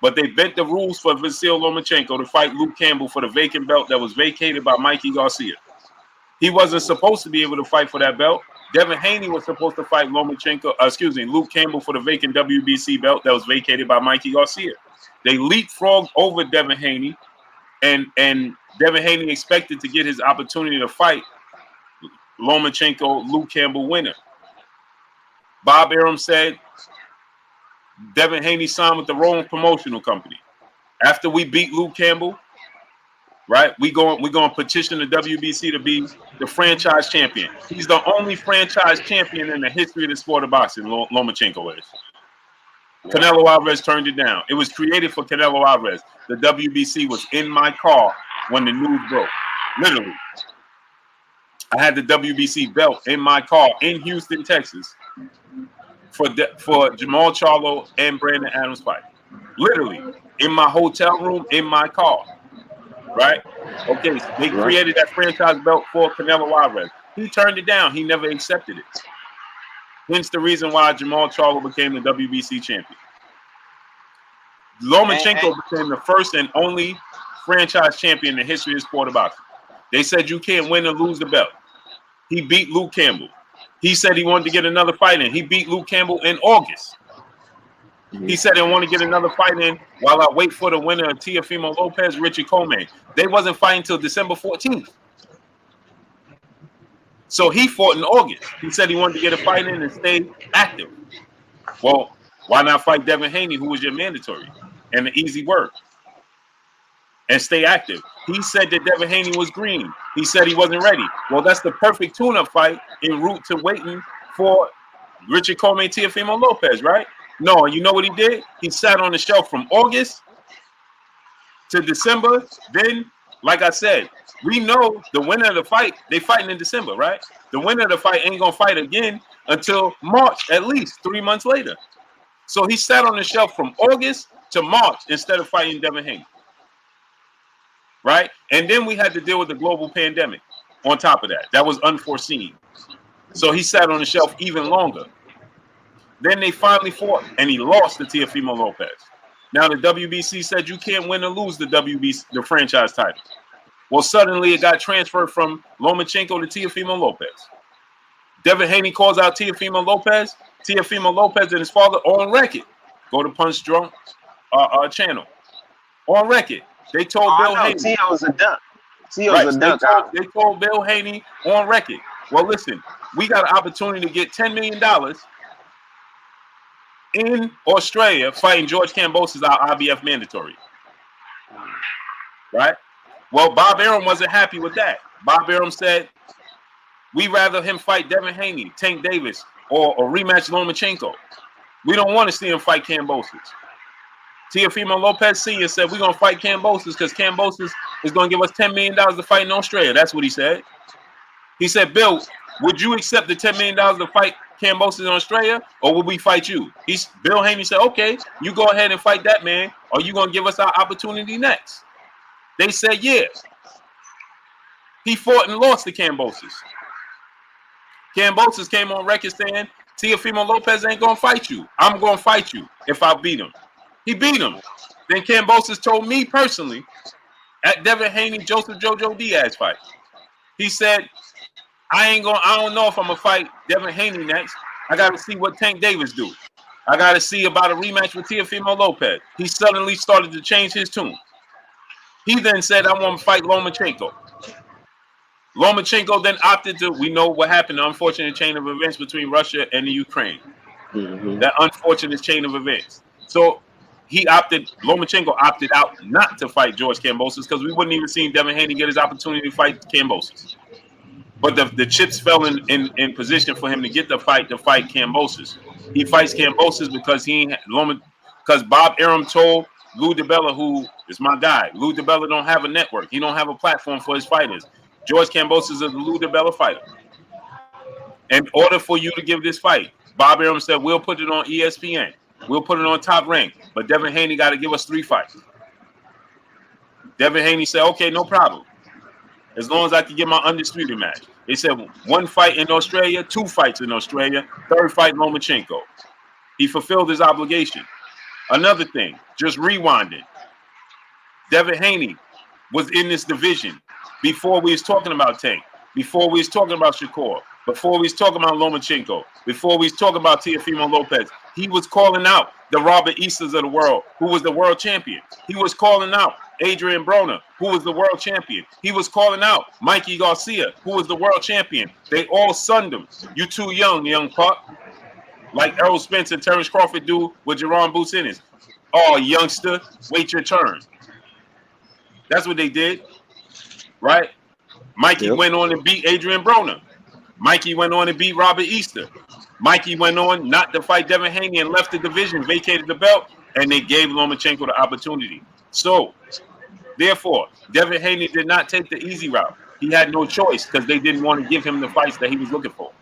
But they bent the rules for Vasyl Lomachenko to fight Luke Campbell for the vacant belt that was vacated by Mikey Garcia. He wasn't supposed to be able to fight for that belt. Devin Haney was supposed to fight Luke Campbell for the vacant WBC belt that was vacated by Mikey Garcia. They leapfrogged over Devin Haney, and Devin Haney expected to get his opportunity to fight Lomachenko, Luke Campbell winner. Bob Arum said Devin Haney signed with the wrong promotional company. After we beat Luke Campbell, right? We're going to petition the WBC to be the franchise champion. He's the only franchise champion in the history of the sport of boxing. Lomachenko is. Canelo Alvarez turned it down. It was created for Canelo Alvarez. The WBC was in my car when the news broke. Literally. I had the WBC belt in my car in Houston, Texas for Jamal Charlo and Brandon Adams fight. Literally. In my hotel room, in my car. Right? Okay, so they created that franchise belt for Canelo Alvarez. He turned it down. He never accepted it. Hence the reason why Jamal Charlo became the WBC champion. Lomachenko became the first and only franchise champion in the history of the sport of boxing. They said you can't win or lose the belt. He beat Luke Campbell. He said he wanted to get another fight in. He beat Luke Campbell in August. He said, I want to get another fight in while I wait for the winner of Teofimo Lopez, Richard Coleman. They wasn't fighting until December 14th. So he fought in August. He said he wanted to get a fight in and stay active. Well, why not fight Devin Haney, who was your mandatory and the easy work, and stay active? He said that Devin Haney was green. He said he wasn't ready. Well, that's the perfect tune-up fight en route to waiting for Richard Coleman, Teofimo Lopez, right? No, you know what he did? He sat on the shelf from August to December. Then, like I said, we know the winner of the fight, they fighting in December, right? The winner of the fight ain't going to fight again until March, at least 3 months later. So he sat on the shelf from August to March instead of fighting Devin Haney, right? And then we had to deal with the global pandemic on top of that. That was unforeseen. So he sat on the shelf even longer. Then they finally fought, and he lost to Teofimo Lopez. Now the WBC said you can't win or lose the WBC, the franchise title. Well, suddenly it got transferred from Lomachenko to Teofimo Lopez. Devin Haney calls out Teofimo Lopez. Teofimo Lopez and his father on record. Go to Punch Drunk channel. On record. They told Bill Haney. Tio's a duck. Tio's a duck. They told Bill Haney on record. Well, listen, we got an opportunity to get $10 million in Australia fighting George Kambosos, our IBF mandatory. Right? Well, Bob Arum wasn't happy with that. Bob Arum said, we'd rather him fight Devin Haney, Tank Davis, or rematch Lomachenko. We don't want to see him fight Kambosos. Teofimo Lopez Sr. said, we're going to fight Kambosos because Kambosos is going to give us $10 million to fight in Australia. That's what he said. He said, Bill, would you accept the $10 million to fight Kambosos in Australia, or will we fight you? Bill Haney said, okay, you go ahead and fight that man, or you going to give us our opportunity next? They said, yeah. He fought and lost to Kambosos. Kambosos came on record saying, Teofimo Lopez ain't going to fight you. I'm going to fight you if I beat him. He beat him. Then Kambosos told me personally at Devin Haney, Joseph Jojo Diaz fight. He said, I don't know if I'm going to fight Devin Haney next. I got to see what Tank Davis do. I got to see about a rematch with Teofimo Lopez. He suddenly started to change his tune. He then said, I want to fight Lomachenko. Lomachenko then opted to, we know what happened, the unfortunate chain of events between Russia and the Ukraine. Mm-hmm. That unfortunate chain of events. So Lomachenko opted out not to fight George Kambosos because we wouldn't even see Devin Haney get his opportunity to fight Kambosos. But the chips fell in position for him to get the fight to fight Kambosos. He fights Kambosos because Bob Arum told Lou DiBella, who is my guy. Lou DiBella don't have a network. He don't have a platform for his fighters. George Kambosos is a Lou DiBella fighter. In order for you to give this fight, Bob Arum said, we'll put it on ESPN. We'll put it on Top Rank. But Devin Haney got to give us 3 fights. Devin Haney said, okay, no problem. As long as I can get my undisputed match. They said 1 fight in Australia, 2 fights in Australia, 3rd fight Lomachenko. He fulfilled his obligation. Another thing, just rewinding. Devin Haney was in this division before we was talking about Tank, before we was talking about Shakur, before we was talking about Lomachenko, before we was talking about Teofimo Lopez. He was calling out the Robert Easters of the world, who was the world champion. He was calling out Adrian Broner, who was the world champion. He was calling out Mikey Garcia, who was the world champion. They all sunned him. You too young pup. Like Errol Spence and Terrence Crawford do with Jerron Boots Ennis. Oh, youngster, wait your turn. That's what they did, right? Mikey went on and beat Adrian Broner. Mikey went on and beat Robert Easter. Mikey went on not to fight Devin Haney and left the division, vacated the belt, and they gave Lomachenko the opportunity. So, therefore, Devin Haney did not take the easy route. He had no choice because they didn't want to give him the fights that he was looking for.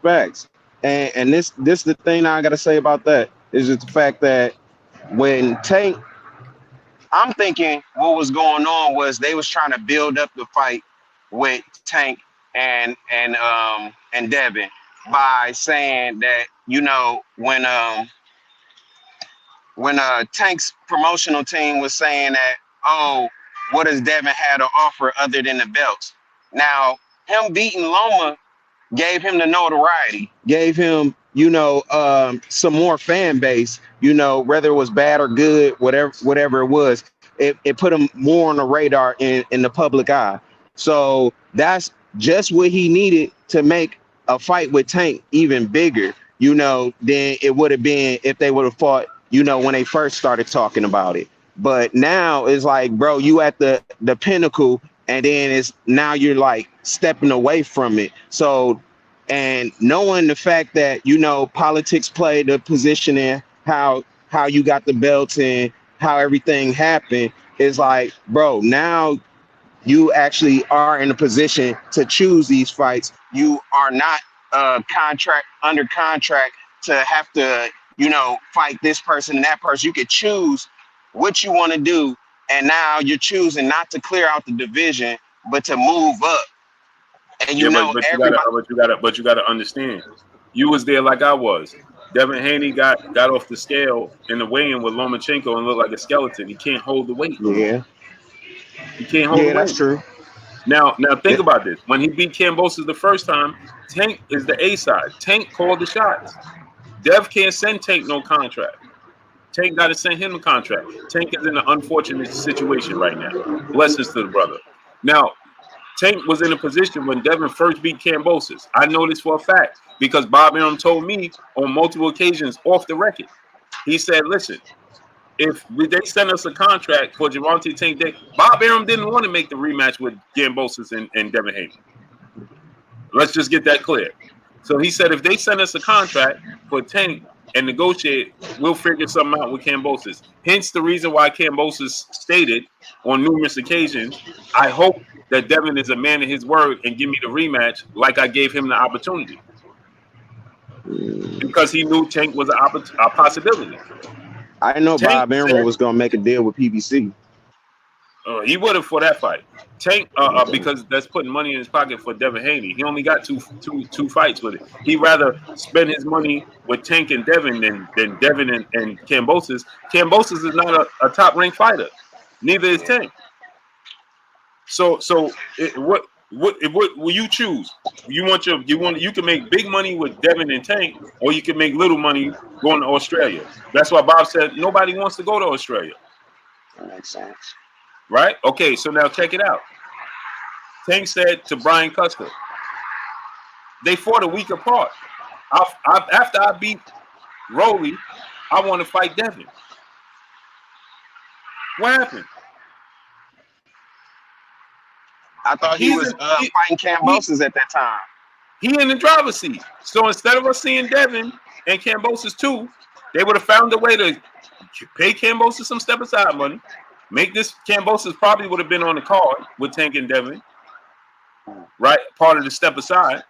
Facts. And this the thing I gotta say about that is just the fact that when Tank, I'm thinking what was going on was they was trying to build up the fight with Tank and Devin by saying that, you know, when Tank's promotional team was saying that, oh, what does Devin have to offer other than the belts? Now, him beating Loma gave him the notoriety, gave him, you know, some more fan base, you know, whether it was bad or good, whatever it was, it put him more on the radar in the public eye. So that's just what he needed to make a fight with Tank even bigger, you know, than it would have been if they would have fought, you know, when they first started talking about it. But now it's like, bro, you at the pinnacle, and then it's now you're like stepping away from it. So, and knowing the fact that, you know, politics played a position in how you got the belts and how everything happened, is like, bro, now you actually are in a position to choose these fights. You are not under contract to have to, you know, fight this person and that person. You could choose what you want to do, and now you're choosing not to clear out the division, but to move up. And you know, but you gotta understand, you was there like I was. Devin Haney got off the scale in the weigh-in with Lomachenko and looked like a skeleton. He can't hold the weight. Yeah. He can't hold the weight. That's true. Now think about this. When he beat Kambosos the first time, Tank is the A side. Tank called the shots. Dev can't send Tank no contract. Tank got to send him a contract. Tank is in an unfortunate situation right now. Blessings to the brother. Now, Tank was in a position when Devin first beat Kambosos. I know this for a fact because Bob Arum told me on multiple occasions off the record. He said, listen, if they send us a contract for Gervonta Tank Day, Bob Arum didn't want to make the rematch with Kambosos and Devin Haney. Let's just get that clear. So he said, if they send us a contract for Tank and negotiate, we'll figure something out with Kambosos. Hence the reason why Kambosos stated on numerous occasions, I hope that Devin is a man of his word and give me the rematch like I gave him the opportunity. Because he knew Tank was a possibility. I know Tank Bob Arum was going to make a deal with PBC. He would have for that fight. Tank, because that's putting money in his pocket for Devin Haney. He only got two fights with it. He'd rather spend his money with Tank and Devin than Devin and Kambosos. Kambosos is not a top-ranked fighter. Neither is Tank. So what will you choose? You can make big money with Devin and Tank, or you can make little money going to Australia. That's why Bob said nobody wants to go to Australia. That makes sense. Right? Okay, so now check it out. Tank said to Brian Custer, they fought a week apart. After I beat Rolly, I want to fight Devin. What happened? I thought he was fighting Kambosos at that time. He in the driver's seat. So instead of us seeing Devin and Kambosos too, they would have found a way to pay Kambosos some step aside money. Make this Kambosos probably would have been on the card with Tank and Devin, right? Part of the step aside,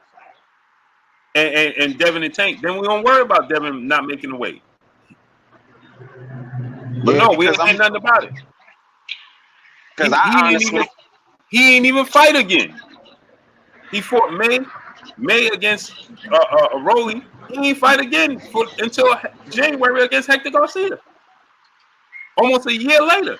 and Devin and Tank. Then we don't worry about Devin not making the weight. But no, we ain't saying nothing about it. Because he ain't even fight again. He fought May against Rolly. He ain't fight again until January against Hector Garcia. Almost a year later.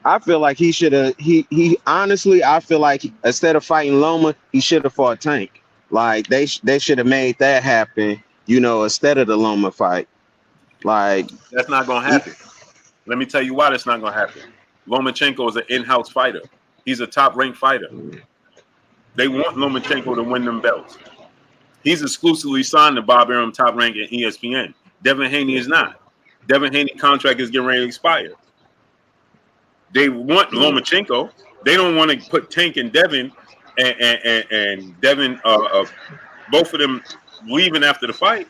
I feel like he should have. He honestly, I feel like instead of fighting Loma, he should have fought Tank. Like they should have made that happen. You know, instead of the Loma fight. Like that's not gonna happen. Let me tell you why that's not gonna happen. Lomachenko is an in-house fighter. He's a top-ranked fighter. They want Lomachenko to win them belts. He's exclusively signed to Bob Arum, Top Rank, and ESPN. Devin Haney is not. Devin Haney contract is getting ready to expire. They want Lomachenko. They don't want to put Tank and Devin and Devin, both of them leaving after the fight.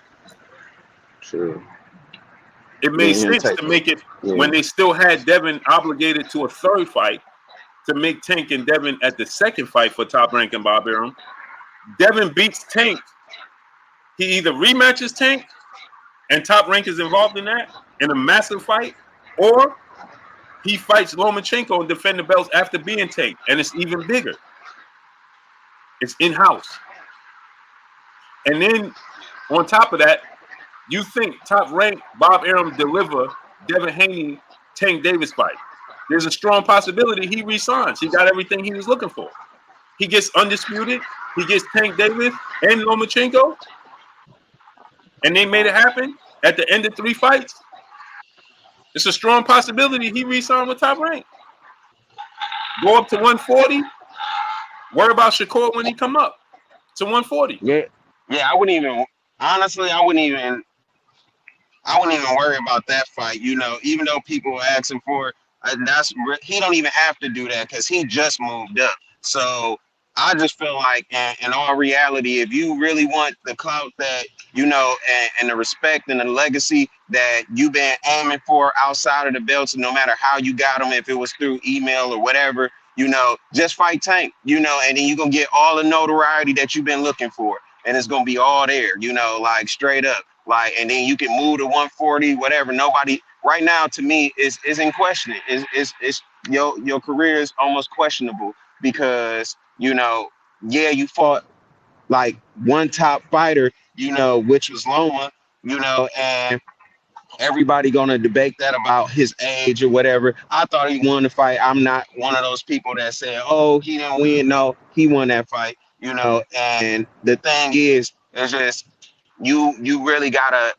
Sure. It made sense to make it when they still had Devin obligated to a third fight to make Tank and Devin at the second fight for Top Rank and Bob Arum. Devin beats Tank. He either rematches Tank and Top Rank is involved in that in a massive fight, or he fights Lomachenko and defend the belts after being Tank, and it's even bigger. It's in-house. And then on top of that, you think Top Rank Bob Arum deliver Devin Haney Tank Davis fight. There's a strong possibility he resigns. He got everything he was looking for. He gets undisputed. He gets Tank Davis and Lomachenko. And they made it happen at the end of 3 fights. It's a strong possibility he re-signed with Top Rank. Go up to 140. Worry about Shakur when he come up to 140. Yeah, I wouldn't even worry about that fight. You know, even though people were asking for it, he don't even have to do that because he just moved up. So I just feel like, in all reality, if you really want the clout that and the respect and the legacy that you've been aiming for outside of the belts, no matter how you got them, if it was through email or whatever, just fight Tank, and then you're gonna get all the notoriety that you've been looking for, and it's gonna be all there, like straight up, like, and then you can move to 140, whatever. Nobody right now, to me, is in question. It's your career is almost questionable because you fought like one top fighter, which was Loma, and everybody gonna debate that about his age or whatever. I thought he won the fight. I'm not one of those people that say, oh, he didn't win. No, he won that fight, and the thing is just you really gotta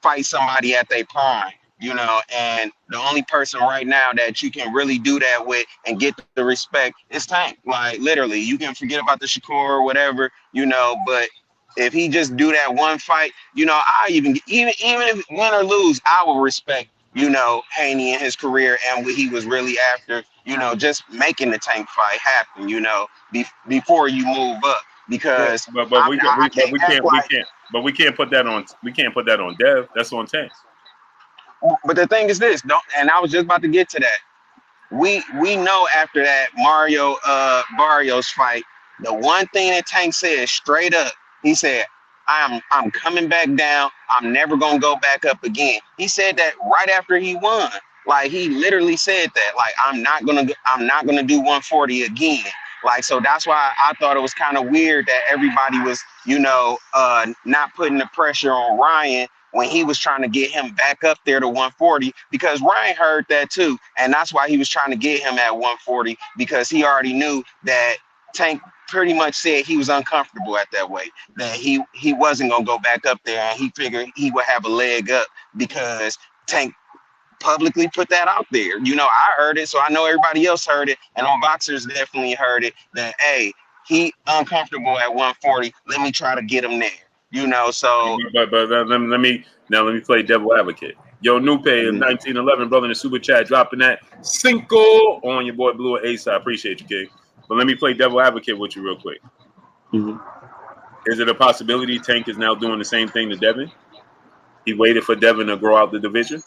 fight somebody at their prime, and the only person right now that you can really do that with and get the respect is Tank. Like, literally, you can forget about the Shakur or whatever, but if he just do that one fight, I even if win or lose, I will respect, Haney and his career and what he was really after, just making the Tank fight happen, before you move up. Because we can't put that on Dev. That's on Tank. But the thing is this, and I was just about to get to that. We know after that Mario Barrios fight, the one thing that Tank said straight up, he said, I'm coming back down. I'm never gonna go back up again. He said that right after he won. Like, he literally said that. Like, I'm not gonna do 140 again. Like, so that's why I thought it was kind of weird that everybody was, not putting the pressure on Ryan when he was trying to get him back up there to 140, because Ryan heard that too. And that's why he was trying to get him at 140, because he already knew that Tank pretty much said he was uncomfortable at that weight, that he wasn't going to go back up there, and he figured he would have a leg up because Tank publicly put that out there. I heard it, so I know everybody else heard it, and on Boxers definitely heard it, that, hey, he uncomfortable at 140. Let me try to get him there. So. But let me play devil advocate. Yo, Nupe in 1911, brother, in the super chat, dropping that cinco on your boy Blue Ace. I appreciate you, King. But let me play devil advocate with you real quick. Mm-hmm. Is it a possibility Tank is now doing the same thing to Devin? He waited for Devin to grow out the division.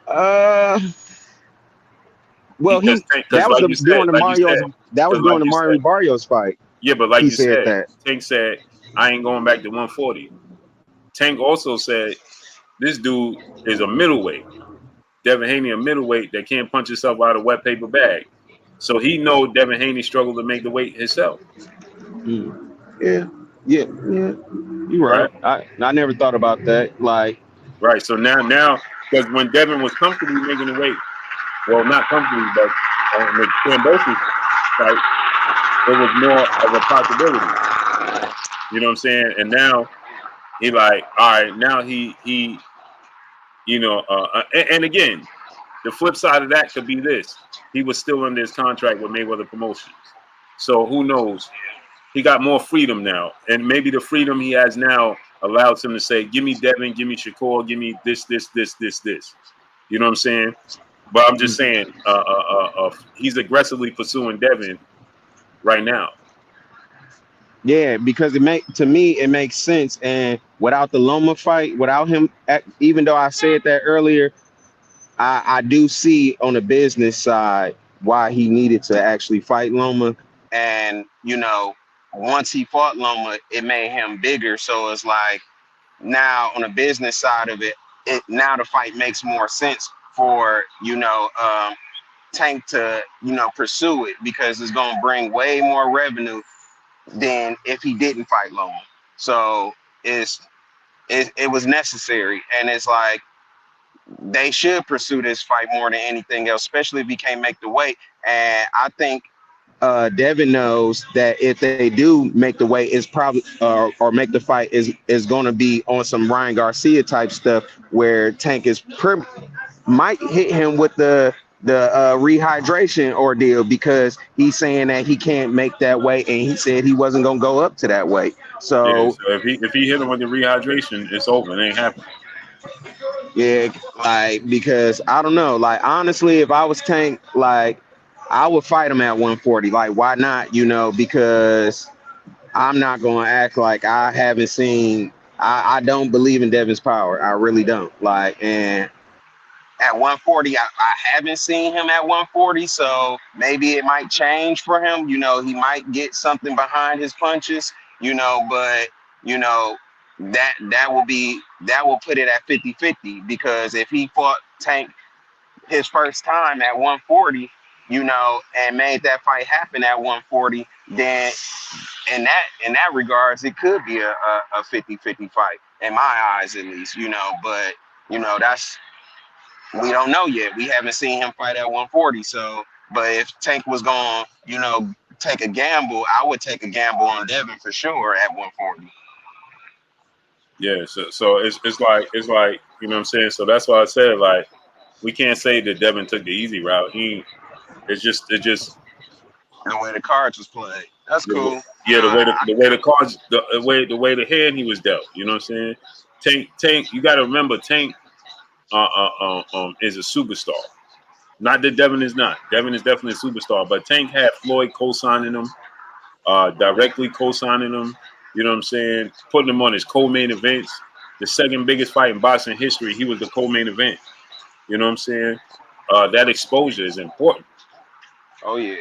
Well, that was during the Mario Barrios fight. Yeah, but like you said, Tank said, I ain't going back to 140. Tank also said, this dude is a middleweight. Devin Haney, a middleweight that can't punch himself out of a wet paper bag. So he know Devin Haney struggled to make the weight himself. Yeah. You're right. I never thought about that. Like, right. So now, because when Devin was comfortably making the weight, well, not comfortably, but the Cambosis fight, it was more of a possibility. You know what I'm saying? And now he like, all right, now he and again, the flip side of that could be this. He was still under his contract with Mayweather Promotions. So who knows? He got more freedom now. And maybe the freedom he has now allows him to say, give me Devin, give me Shakur, give me this. You know what I'm saying? But I'm just saying, he's aggressively pursuing Devin right now. Yeah, because to me it makes sense. And without the Loma fight, without him, even though I said that earlier, I do see on the business side why he needed to actually fight Loma. And once he fought Loma, it made him bigger. So it's like now on the business side of it, now the fight makes more sense for Tank to pursue it, because it's gonna bring way more revenue than if he didn't fight Loma. So it was necessary, and it's like they should pursue this fight more than anything else, especially if he can't make the weight. And I think Devin knows that if they do make the weight, it's probably or make the fight is going to be on some Ryan Garcia type stuff, where Tank might hit him with the rehydration ordeal, because he's saying that he can't make that weight, and he said he wasn't going to go up to that weight. So if he hit him with the rehydration, it's over. It ain't happening. Yeah, like, because I don't know, like, honestly, if I was Tank, like, I would fight him at 140. Like, why not? Because I'm not going to act like I haven't seen. I don't believe in Devin's power. I really don't. Like, and at 140, I haven't seen him at 140, so maybe it might change for him. He might get something behind his punches. But that will put it at 50-50, because if he fought Tank his first time at 140, and made that fight happen at 140, then in that regards, it could be a 50-50 fight, in my eyes at least. But that's, we don't know yet. We haven't seen him fight at 140. So, but if Tank was going, take a gamble, I would take a gamble on Devin for sure at 140. Yeah, so it's like you know what I'm saying. So that's why I said, like, we can't say that Devin took the easy route. It's just the way the cards was played. That's cool. Yeah, the way the cards, the way the hand he was dealt. You know what I'm saying? Tank. You got to remember, Tank is a superstar. Not that Devin is not. Devin is definitely a superstar, but Tank had Floyd co-signing him, directly co-signing him. You know what I'm saying? Putting him on his co-main events. The second biggest fight in boxing history, he was the co-main event. You know what I'm saying? That exposure is important. Oh yeah.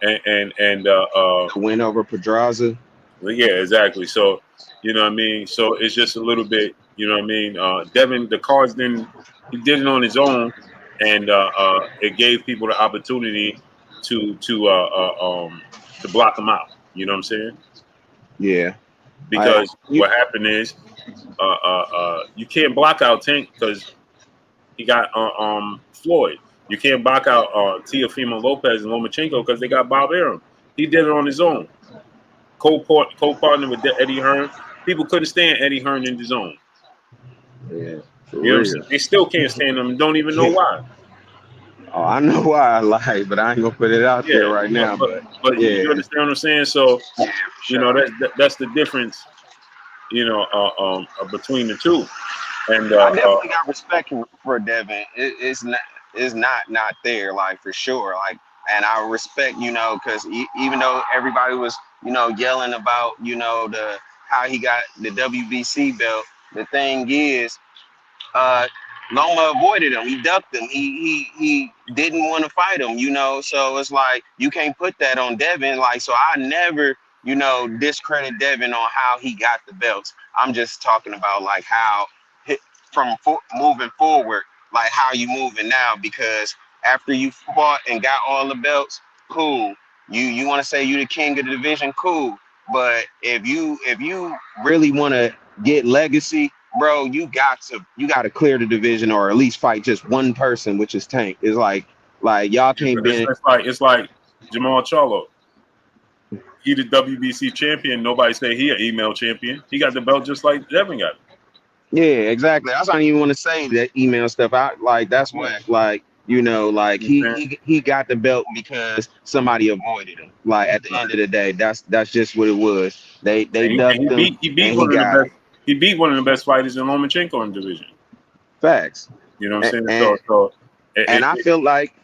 And the win over Pedraza. Yeah, exactly. So, you know what I mean? So it's just a little bit, you know what I mean? Devin, the cards he did it on his own, and it gave people the opportunity to block him out. You know what I'm saying? Yeah. Because what happened is you can't block out Tank because he got Floyd. You can't block out Teofimo Lopez and Lomachenko because they got Bob Arum. He did it on his own. Co-partner with Eddie Hearn. People couldn't stand Eddie Hearn in the zone. Yeah. You know what I'm saying? They still can't stand him and don't even know why. Oh, I know why I lied, but I ain't gonna put it out there right now. But yeah, you understand what I'm saying? So you know that's the difference, between the two. And I definitely got respect for Devin. It's not there, like, for sure. Like, and I respect, because even though everybody was, yelling about, how he got the WBC belt, the thing is, Loma avoided him. He ducked him. He didn't want to fight him, So it's like, you can't put that on Devin. Like, so I never, discredit Devin on how he got the belts. I'm just talking about, like, how from moving forward, like, how you moving now, because after you fought and got all the belts, cool. You want to say you the king of the division, cool. But if you really want to get legacy, bro, you got to clear the division, or at least fight just one person, which is Tank. It's like y'all can't be. It's like Jamal Charlo. He the WBC champion. Nobody say he an email champion. He got the belt just like Devin got it. Yeah, exactly. I don't even want to say that email stuff. That's what, like, like, he got the belt because somebody avoided him. Like, at the end of the day, that's just what it was. They ducked him. He beat one of the best fighters in Lomachenko in the division. Facts. You know what I'm saying? And, and I feel like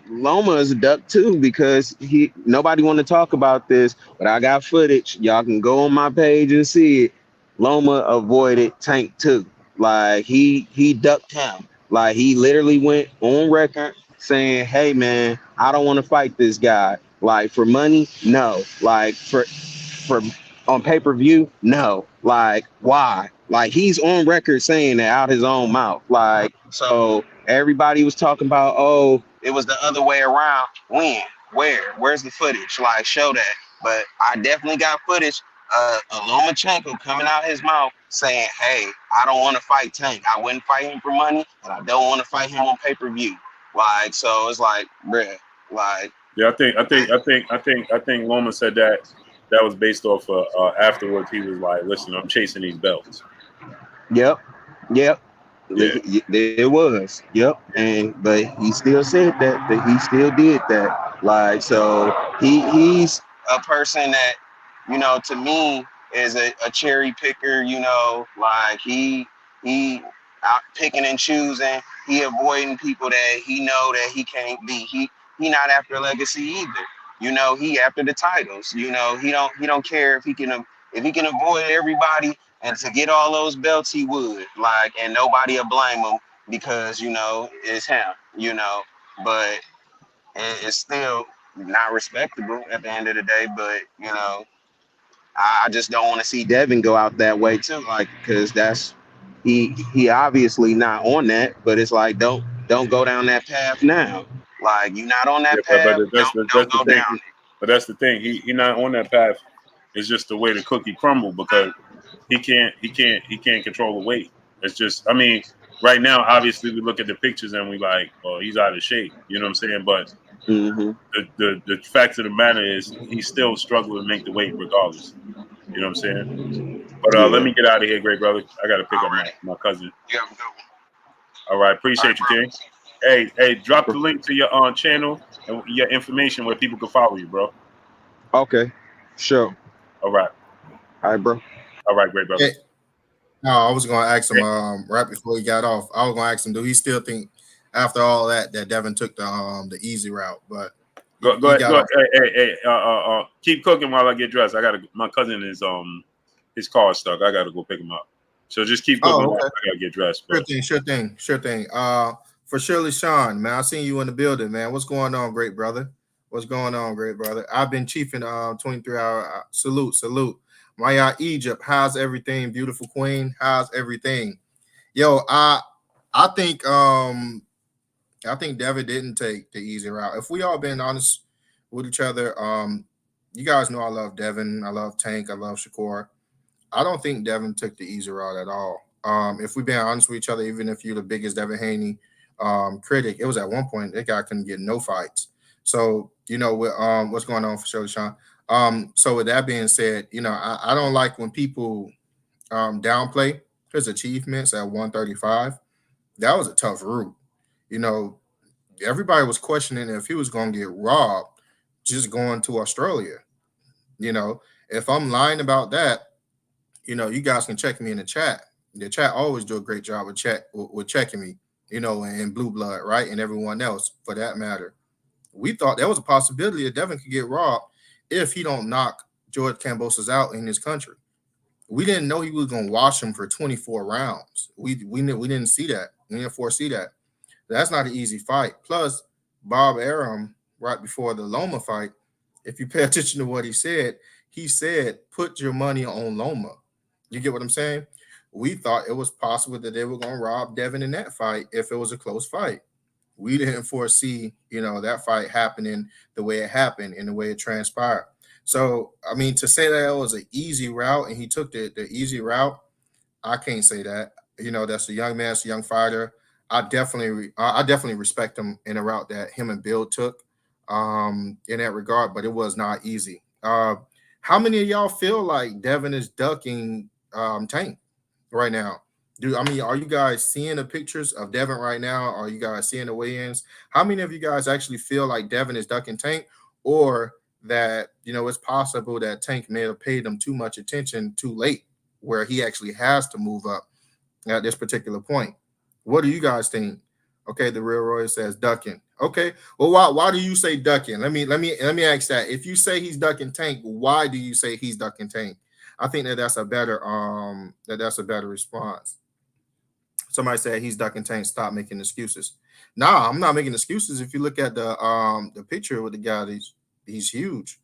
Loma is a duck too because nobody want to talk about this, but I got footage. Y'all can go on my page and see it. Loma avoided Tank too. Like he ducked him. Like he literally went on record saying, "Hey man, I don't want to fight this guy. Like for money, no. Like for on pay-per-view, no. Like why? Like he's on record saying that out his own mouth. Like so everybody was talking about, oh, it was the other way around. When? Where? Where's the footage? Like show that. But I definitely got footage of Lomachenko coming out his mouth saying, hey, I don't want to fight Tank. I wouldn't fight him for money, and I don't want to fight him on pay-per-view. Like so it's like, bruh, like yeah, I think Loma said that was based off afterwards. He was like, listen, I'm chasing these belts. Yep. Yeah. It was. Yep. But he still said that he still did that. Like so he's a person that, you know, to me is a cherry picker, you know, like he out picking and choosing, he avoiding people that he know that he can't be. He not after legacy either. You know, he after the titles. You know, he don't care if he can avoid everybody and to get all those belts he would. Like, and nobody will blame him because, you know, it's him, you know. But it's still not respectable at the end of the day. But, you know, I just don't want to see Devin go out that way too. Like, because that's he obviously not on that, but it's like don't go down that path now. Like you're not on that path, don't go down it. But that's the thing. He not on that path. It's just the way the cookie crumbled because he can't control the weight. It's just, I mean, right now, obviously we look at the pictures and we like, well, he's out of shape. You know what I'm saying? But the fact of the matter is he's still struggling to make the weight regardless. You know what I'm saying? But let me get out of here, great brother. I got to pick up my cousin. Yeah, all right, appreciate you, King. Hey, drop the link to your channel and your information where people can follow you, bro. Okay, sure. All right, bro. All right, great brother. Hey, no, I was going to ask him right before he got off. I was going to ask him, do he still think after all that Devin took the easy route? But go ahead. Hey, keep cooking while I get dressed. My cousin is his car is stuck. I gotta go pick him up. So just keep cooking while I gotta get dressed. Bro. Sure thing. For Shirley Sean, man, I seen you in the building, man. What's going on, great brother? What's going on, great brother? I've been chiefing 23-hour salute. Maya Egypt, how's everything? Beautiful queen, how's everything? Yo, I think Devin didn't take the easy route. If we all been honest with each other, you guys know I love Devin, I love Tank, I love Shakur. I don't think Devin took the easy route at all. If we've been honest with each other, even if you're the biggest Devin Haney critic, it was at one point that guy couldn't get no fights. So you know what's going on for Shirley Sean. So with that being said, you know I don't like when people downplay his achievements at 135. That was a tough route. You know, everybody was questioning if he was going to get robbed just going to Australia. You know, if I'm lying about that, you know, you guys can check me in the chat. The chat always do a great job with checking me, you know, and Blue Blood, right? And everyone else for that matter. We thought there was a possibility that Devin could get robbed if he don't knock George Kambosos out in his country. We didn't know he was going to watch him for 24 rounds. We didn't see that. We didn't foresee that. That's not an easy fight. Plus, Bob Arum, right before the Loma fight, if you pay attention to what he said, put your money on Loma. You get what I'm saying? We thought it was possible that they were going to rob Devin in that fight if it was a close fight. We didn't foresee, you know, that fight happening the way it happened and the way it transpired. So, I mean, to say that it was an easy route and he took the easy route, I can't say that. You know, that's a young man, it's a young fighter. I definitely respect him in a route that him and Bill took in that regard, but it was not easy. How many of y'all feel like Devin is ducking Tank right now? Are you guys seeing the pictures of Devin right now? Are you guys seeing the weigh-ins? How many of you guys actually feel like Devin is ducking Tank, or that, you know, it's possible that Tank may have paid him too much attention too late, where he actually has to move up at this particular point? What do you guys think? Okay, the real Roy says ducking. Okay, well, why do you say ducking? Let me ask that. If you say he's ducking Tank, why do you say he's ducking Tank? I think that's a better that's a better response. Somebody said he's ducking Tank. Stop making excuses. Nah, I'm not making excuses. If you look at the picture with the guy, he's huge.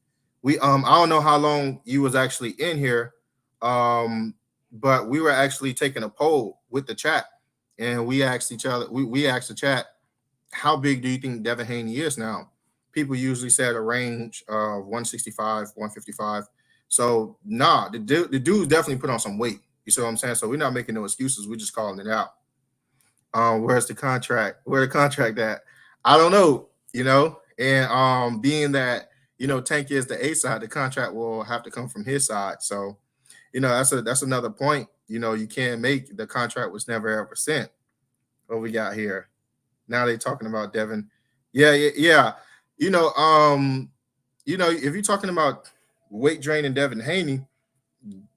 I don't know how long you was actually in here, but we were actually taking a poll with the chat, and we asked each other. We asked the chat, how big do you think Devin Haney is now? People usually said a range of 165, 155. So the dude definitely put on some weight. You see what I'm saying? So we're not making no excuses. We're just calling it out. Where's the contract? Where the contract at? I don't know, and being that, Tank is the A side, the contract will have to come from his side. So, that's another point. You can't make the contract was never ever sent. What we got here? Now they're talking about Devin. Yeah. If you're talking about weight draining Devin Haney,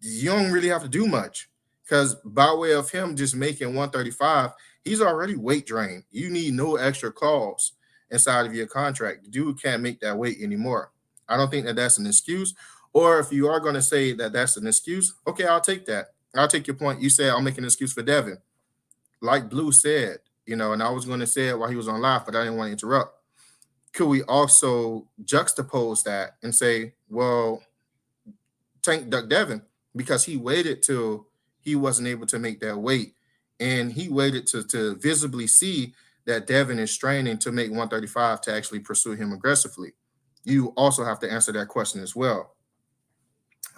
you don't really have to do much, because by way of him just making 135, he's already weight drained. You need no extra clause inside of your contract. The dude can't make that weight anymore. I don't think that that's an excuse. Or if you are going to say that that's an excuse, okay, I'll take that. I'll take your point. You said I'll make an excuse for Devin. Like Blue said, and I was going to say it while he was on live, but I didn't want to interrupt. Could we also juxtapose that and say, well, Tank ducked Devin because he waited till he wasn't able to make that weight, and he waited to visibly see that Devin is straining to make 135 to actually pursue him aggressively. You also have to answer that question as well.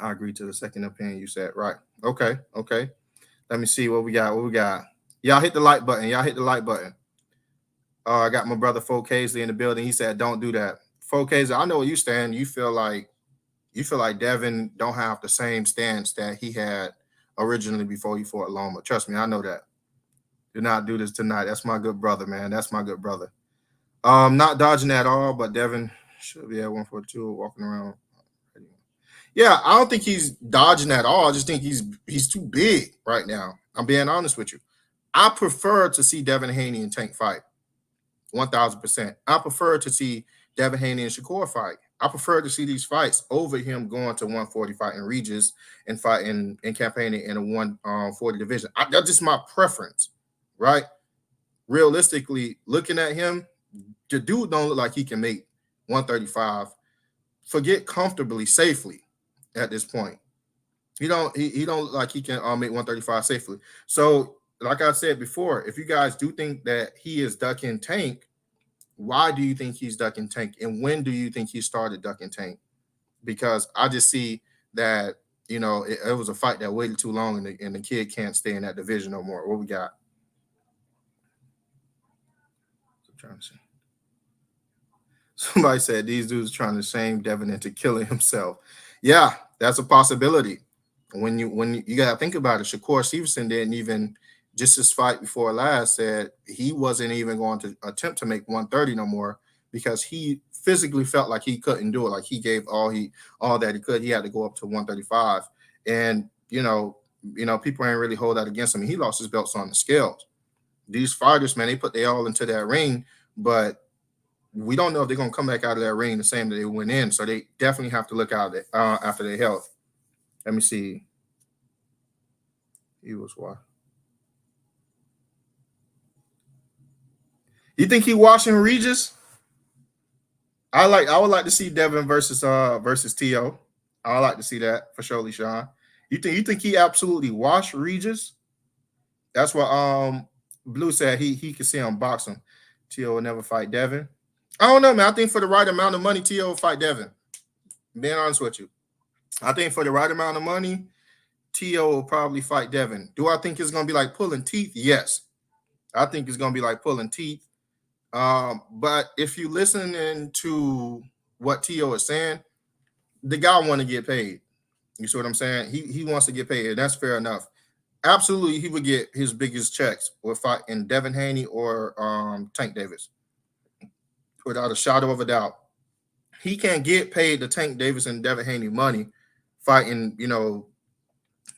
I agree to the second opinion you said. Right. Okay. Let me see what we got. Y'all hit the like button. I got my brother 4K's in the building. He said, don't do that. 4K's, I know where you stand. You feel like Devin don't have the same stance that he had originally before he fought Loma. Trust me, I know that. Do not do this tonight. That's my good brother, man. That's my good brother. Not dodging at all, but Devin should be at 142 walking around. Yeah, I don't think he's dodging at all. I just think he's too big right now. I'm being honest with you. I prefer to see Devin Haney and Tank fight. 1,000%. I prefer to see Devin Haney and Shakur fight. I prefer to see these fights over him going to 140 fighting Regis and fighting and campaigning in a 140 division. That's just my preference, right? Realistically, looking at him, the dude don't look like he can make 135. Forget comfortably, safely at this point. He don't look like he can make 135 safely. So, like I said before, if you guys do think that he is ducking Tank, why do you think he's ducking Tank? And when do you think he started ducking Tank? Because I just see that, it was a fight that waited too long, and the kid can't stay in that division no more. What we got? I'm trying to see. Somebody said these dudes are trying to shame Devin into killing himself. Yeah, that's a possibility. When you gotta think about it, Shakur Stevenson didn't even, just his fight before last, said he wasn't even going to attempt to make 130 no more because he physically felt like he couldn't do it. Like he gave all that he could. He had to go up to 135. And people ain't really hold that against him. He lost his belts on the scales. These fighters, man, they put they all into that ring, but we don't know if they're gonna come back out of that ring the same that they went in. So they definitely have to look out after their health. Let me see. He was what? You think he washing Regis? I would like to see Devin versus T.O. I would like to see that for surely, Sean. You think he absolutely washed Regis? That's what Blue said. He could see him box him. T.O. will never fight Devin. I don't know, man. I think for the right amount of money, T.O. will fight Devin. Being honest with you. I think for the right amount of money, T.O. will probably fight Devin. Do I think it's going to be like pulling teeth? Yes. I think it's going to be like pulling teeth. But if you listen to what T.O. is saying, the guy want to get paid. You see what I'm saying? He wants to get paid, and that's fair enough. Absolutely, he would get his biggest checks with fighting Devin Haney or Tank Davis. Without a shadow of a doubt. He can't get paid the Tank Davis and Devin Haney money fighting,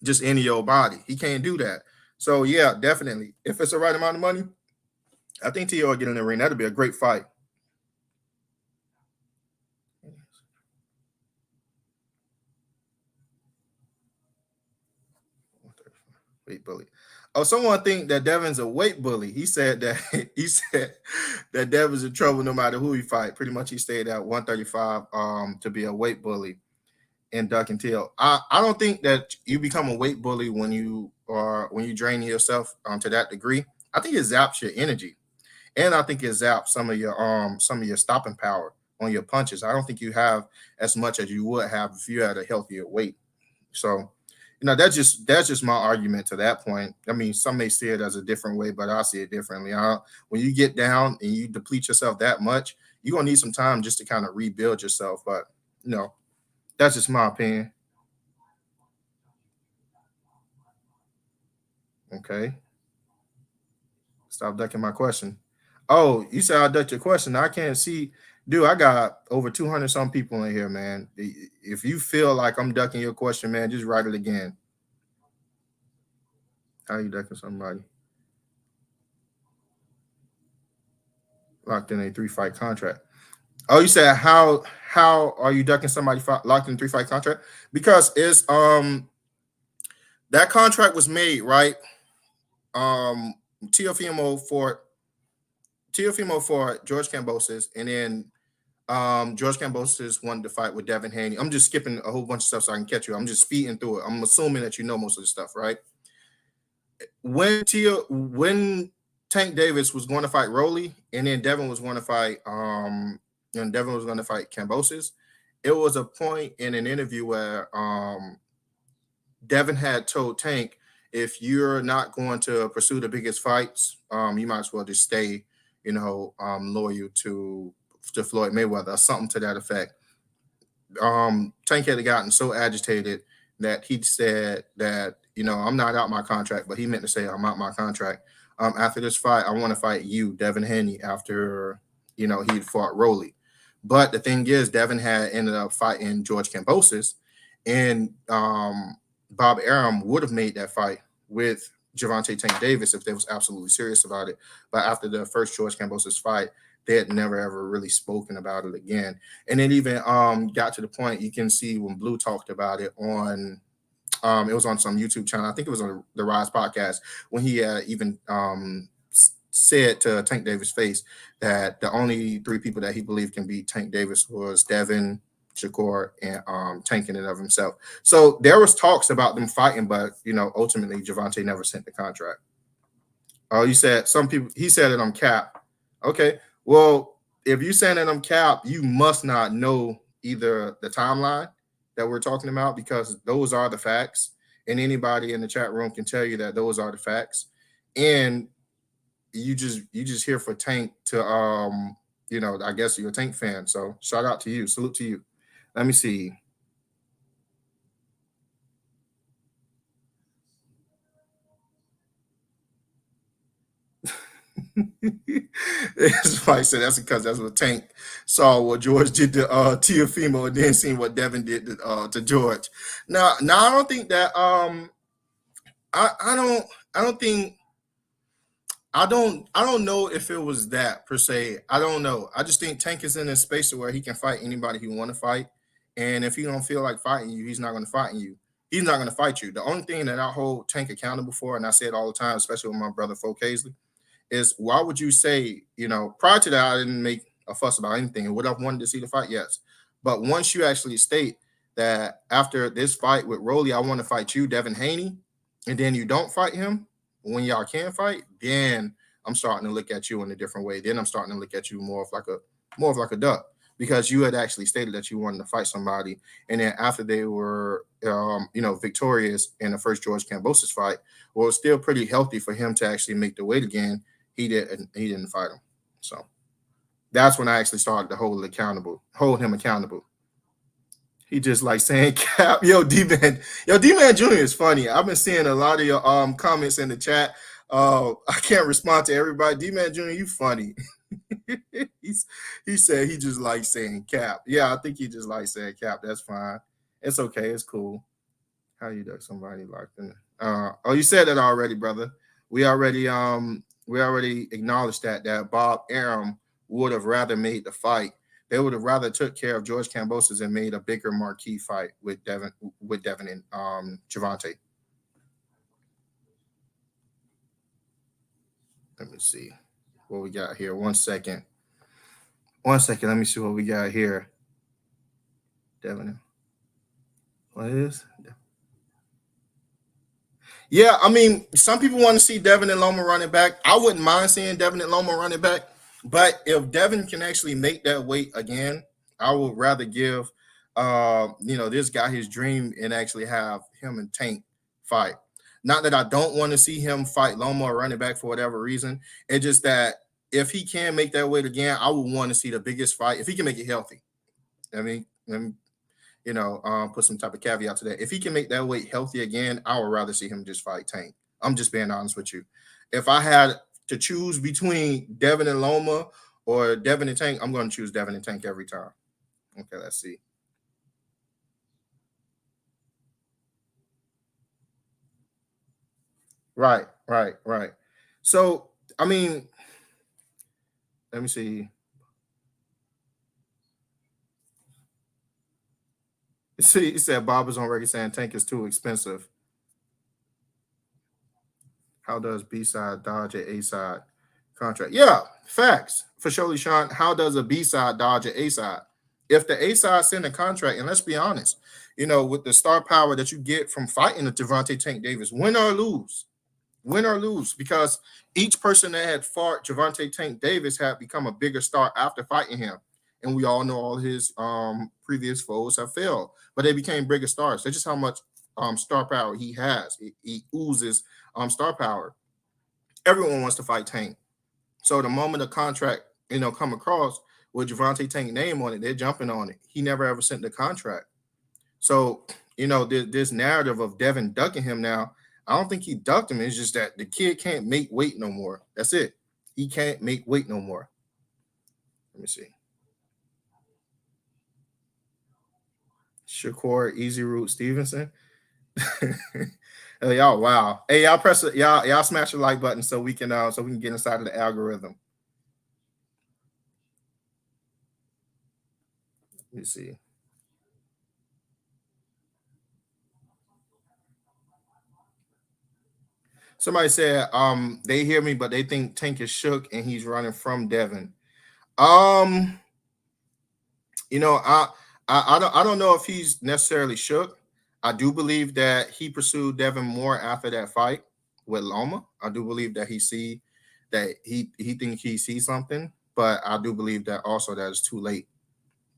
just any old body. He can't do that. So yeah, definitely. If it's the right amount of money, I think T.O. will get in the ring. That'd be a great fight. Weight bully. Oh, someone think that Devin's a weight bully. He said that that Devin's in trouble no matter who he fight. Pretty much he stayed at 135 to be a weight bully in Duck and Till. I don't think that you become a weight bully when you drain yourself to that degree. I think it zaps your energy. And I think it zaps some of your stopping power on your punches. I don't think you have as much as you would have if you had a healthier weight. So, that's just my argument to that point. I mean, some may see it as a different way, but I see it differently. When you get down and you deplete yourself that much, you're gonna need some time just to kind of rebuild yourself. But that's just my opinion. Okay. Stop ducking my question. Oh, you said I ducked your question. I can't see. Dude, I got over 200 some people in here, man. If you feel like I'm ducking your question, man, just write it again. How you ducking somebody? Locked in a 3-fight contract. Oh, you said how are you ducking somebody locked in a 3-fight contract? Because it's that contract was made, right? Teofimo for George Kambosos, and then George Kambosos wanted to fight with Devin Haney. I'm just skipping a whole bunch of stuff so I can catch you. I'm just speeding through it. I'm assuming that you know most of the stuff, right? When Tank Davis was going to fight Rolly, and then Devin was going to fight Kambosos, it was a point in an interview where Devin had told Tank, if you're not going to pursue the biggest fights, you might as well just stay, loyal to Floyd Mayweather or something to that effect. Tank had gotten so agitated that he said that, I'm not out my contract, but he meant to say I'm out my contract. After this fight, I want to fight you, Devin Haney, after, he'd fought Rolly. But the thing is, Devin had ended up fighting George Kambosos, and Bob Arum would have made that fight with Gervonta Tank Davis if they was absolutely serious about it. But after the first George Kambosos fight, they had never ever really spoken about it again. And it even got to the point you can see when Blue talked about it on it was on some YouTube channel. I think it was on the Rise podcast when he even said to Tank Davis' face that the only 3 people that he believed can beat Tank Davis was Devin, Shakur, and Tank in and of himself. So there was talks about them fighting, but ultimately Gervonta never sent the contract. Oh, you said he said that I'm capped. Okay. Well, if you're saying that I'm capped, you must not know either the timeline that we're talking about, because those are the facts. And anybody in the chat room can tell you that those are the facts. And you just here for Tank to I guess you're a Tank fan. So shout out to you. Salute to you. Let me see. Somebody said that's because that's what Tank saw what George did to Teofimo, and then seen what Devin did to George. Now I don't think that I don't know if it was that per se. I don't know. I just think Tank is in a space where he can fight anybody he want to fight, and if he don't feel like fighting you, he's not going to fight you. He's not going to fight you. The only thing that I hold Tank accountable for, and I say it all the time, especially with my brother Folk Hazley, is why would you say, prior to that, I didn't make a fuss about anything. Would I have wanted to see the fight? Yes. But once you actually state that after this fight with Rolly, I want to fight you, Devin Haney, and then you don't fight him when y'all can fight, then I'm starting to look at you in a different way. Then I'm starting to look at you more of like a duck, because you had actually stated that you wanted to fight somebody. And then after they were, victorious in the first George Kambosos fight, well, it was still pretty healthy for him to actually make the weight again. He didn't fight him. So that's when I actually started to hold him accountable. He just like saying cap. D-Man Jr. is funny. I've been seeing a lot of your comments in the chat. I can't respond to everybody. D-Man Jr., you funny. He said he just likes saying cap. Yeah, I think he just likes saying cap. That's fine. It's okay. It's cool. How you duck somebody locked in? Oh, you said that already, brother. We already acknowledged that Bob Arum would have rather made the fight. They would have rather took care of George Kambosos and made a bigger marquee fight with Devin and Gervonta. Let me see what we got here. 1 second. 1 second. Let me see what we got here. Devin. What is? Yeah, I mean, some people want to see Devin and Loma running back. I wouldn't mind seeing Devin and Loma running back, but if Devin can actually make that weight again, I would rather give, this guy his dream and actually have him and Tank fight. Not that I don't want to see him fight Loma or running back for whatever reason. It's just that if he can make that weight again, I would want to see the biggest fight if he can make it healthy. I mean, put some type of caveat to that. If he can make that weight healthy again, I would rather see him just fight Tank. I'm just being honest with you. If I had to choose between Devin and Loma or Devin and Tank, I'm going to choose Devin and Tank every time. Okay, let's see. Right. So, I mean, let me see. See, he said Bob is on record saying Tank is too expensive. How does B-side dodge an A-side contract? Yeah, facts. For surely, Sean, how does a B-side dodge an A-side? If the A-side send a contract, and let's be honest, with the star power that you get from fighting the Gervonta Tank Davis, win or lose, because each person that had fought Gervonta Tank Davis had become a bigger star after fighting him. And we all know all his previous foes have failed, but they became bigger stars. That's just how much star power he has. He oozes star power. Everyone wants to fight Tank. So the moment a contract, come across with Gervonta Tank name on it, they're jumping on it. He never ever sent the contract. So, this narrative of Devin ducking him now, I don't think he ducked him. It's just that the kid can't make weight no more. That's it. He can't make weight no more. Let me see. Shakur, Easy Route, Stevenson. Hey, y'all, wow. Hey, y'all press it. Y'all smash the like button so we can get inside of the algorithm. Let me see. Somebody said they hear me, but they think Tank is shook and he's running from Devin. I don't know if he's necessarily shook. I do believe that he pursued Devin more after that fight with Loma. I do believe that he thinks he sees something, but I do believe that also that it's too late.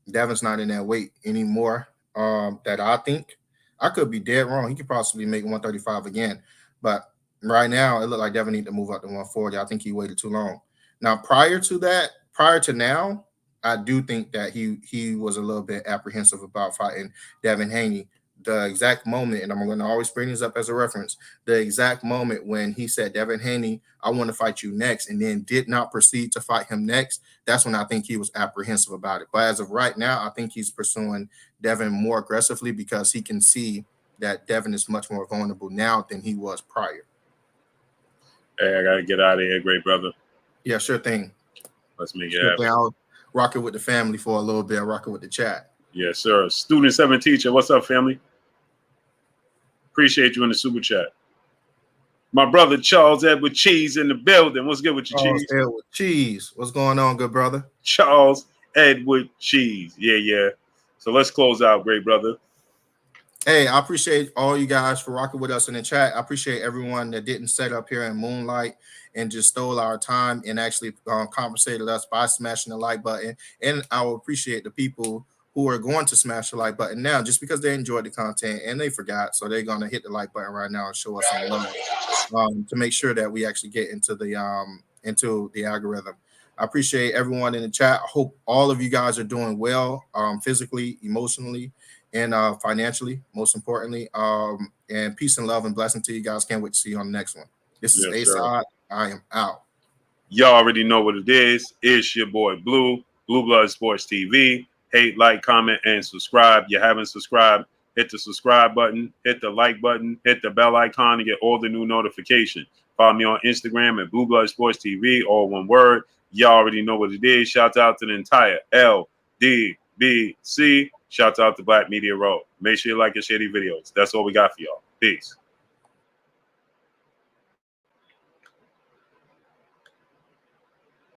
Devin's not in that weight anymore. That I think. I could be dead wrong. He could possibly make 135 again, but right now it looked like Devin need to move up to 140. I think he waited too long. Now, prior to now, I do think that he was a little bit apprehensive about fighting Devin Haney. The exact moment, and I'm going to always bring this up as a reference, the exact moment when he said, Devin Haney, I want to fight you next, and then did not proceed to fight him next, that's when I think he was apprehensive about it. But as of right now, I think he's pursuing Devin more aggressively because he can see that Devin is much more vulnerable now than he was prior. Hey, I got to get out of here, great brother. Yeah, sure thing. Let's make it happen. I'll rock it with the family for a little bit. I'll rock it with the chat. Yes, sir. Student 7 teacher, what's up, family? Appreciate you in the super chat. My brother Charles Edward Cheese in the building. What's good with you, Charles Cheese? Edward Cheese. What's going on, good brother? Charles Edward Cheese. Yeah. So let's close out, great brother. Hey, I appreciate all you guys for rocking with us in the chat. I appreciate everyone that didn't set up here in moonlight and just stole our time and actually compensated us by smashing the like button. And I will appreciate the people who are going to smash the like button now just because they enjoyed the content and they forgot. So they're going to hit the like button right now and show us some love to make sure that we actually get into the algorithm. I appreciate everyone in the chat. I hope all of you guys are doing well, physically, emotionally, and financially, most importantly. And peace and love and blessing to you guys. Can't wait to see you on the next one. This is A-Side. I am out. Y'all already know what it is. It's your boy Blue Blood Sports TV. Hate, like, comment, and subscribe. You haven't subscribed, hit the subscribe button, hit the like button, hit the bell icon to get all the new notifications. Follow me on Instagram at Blue Blood Sports TV, all one word. Y'all already know what it is. Shout out to the entire LDBC. Shout out to Black Media Row. Make sure you like and share these videos. That's all we got for y'all. Peace.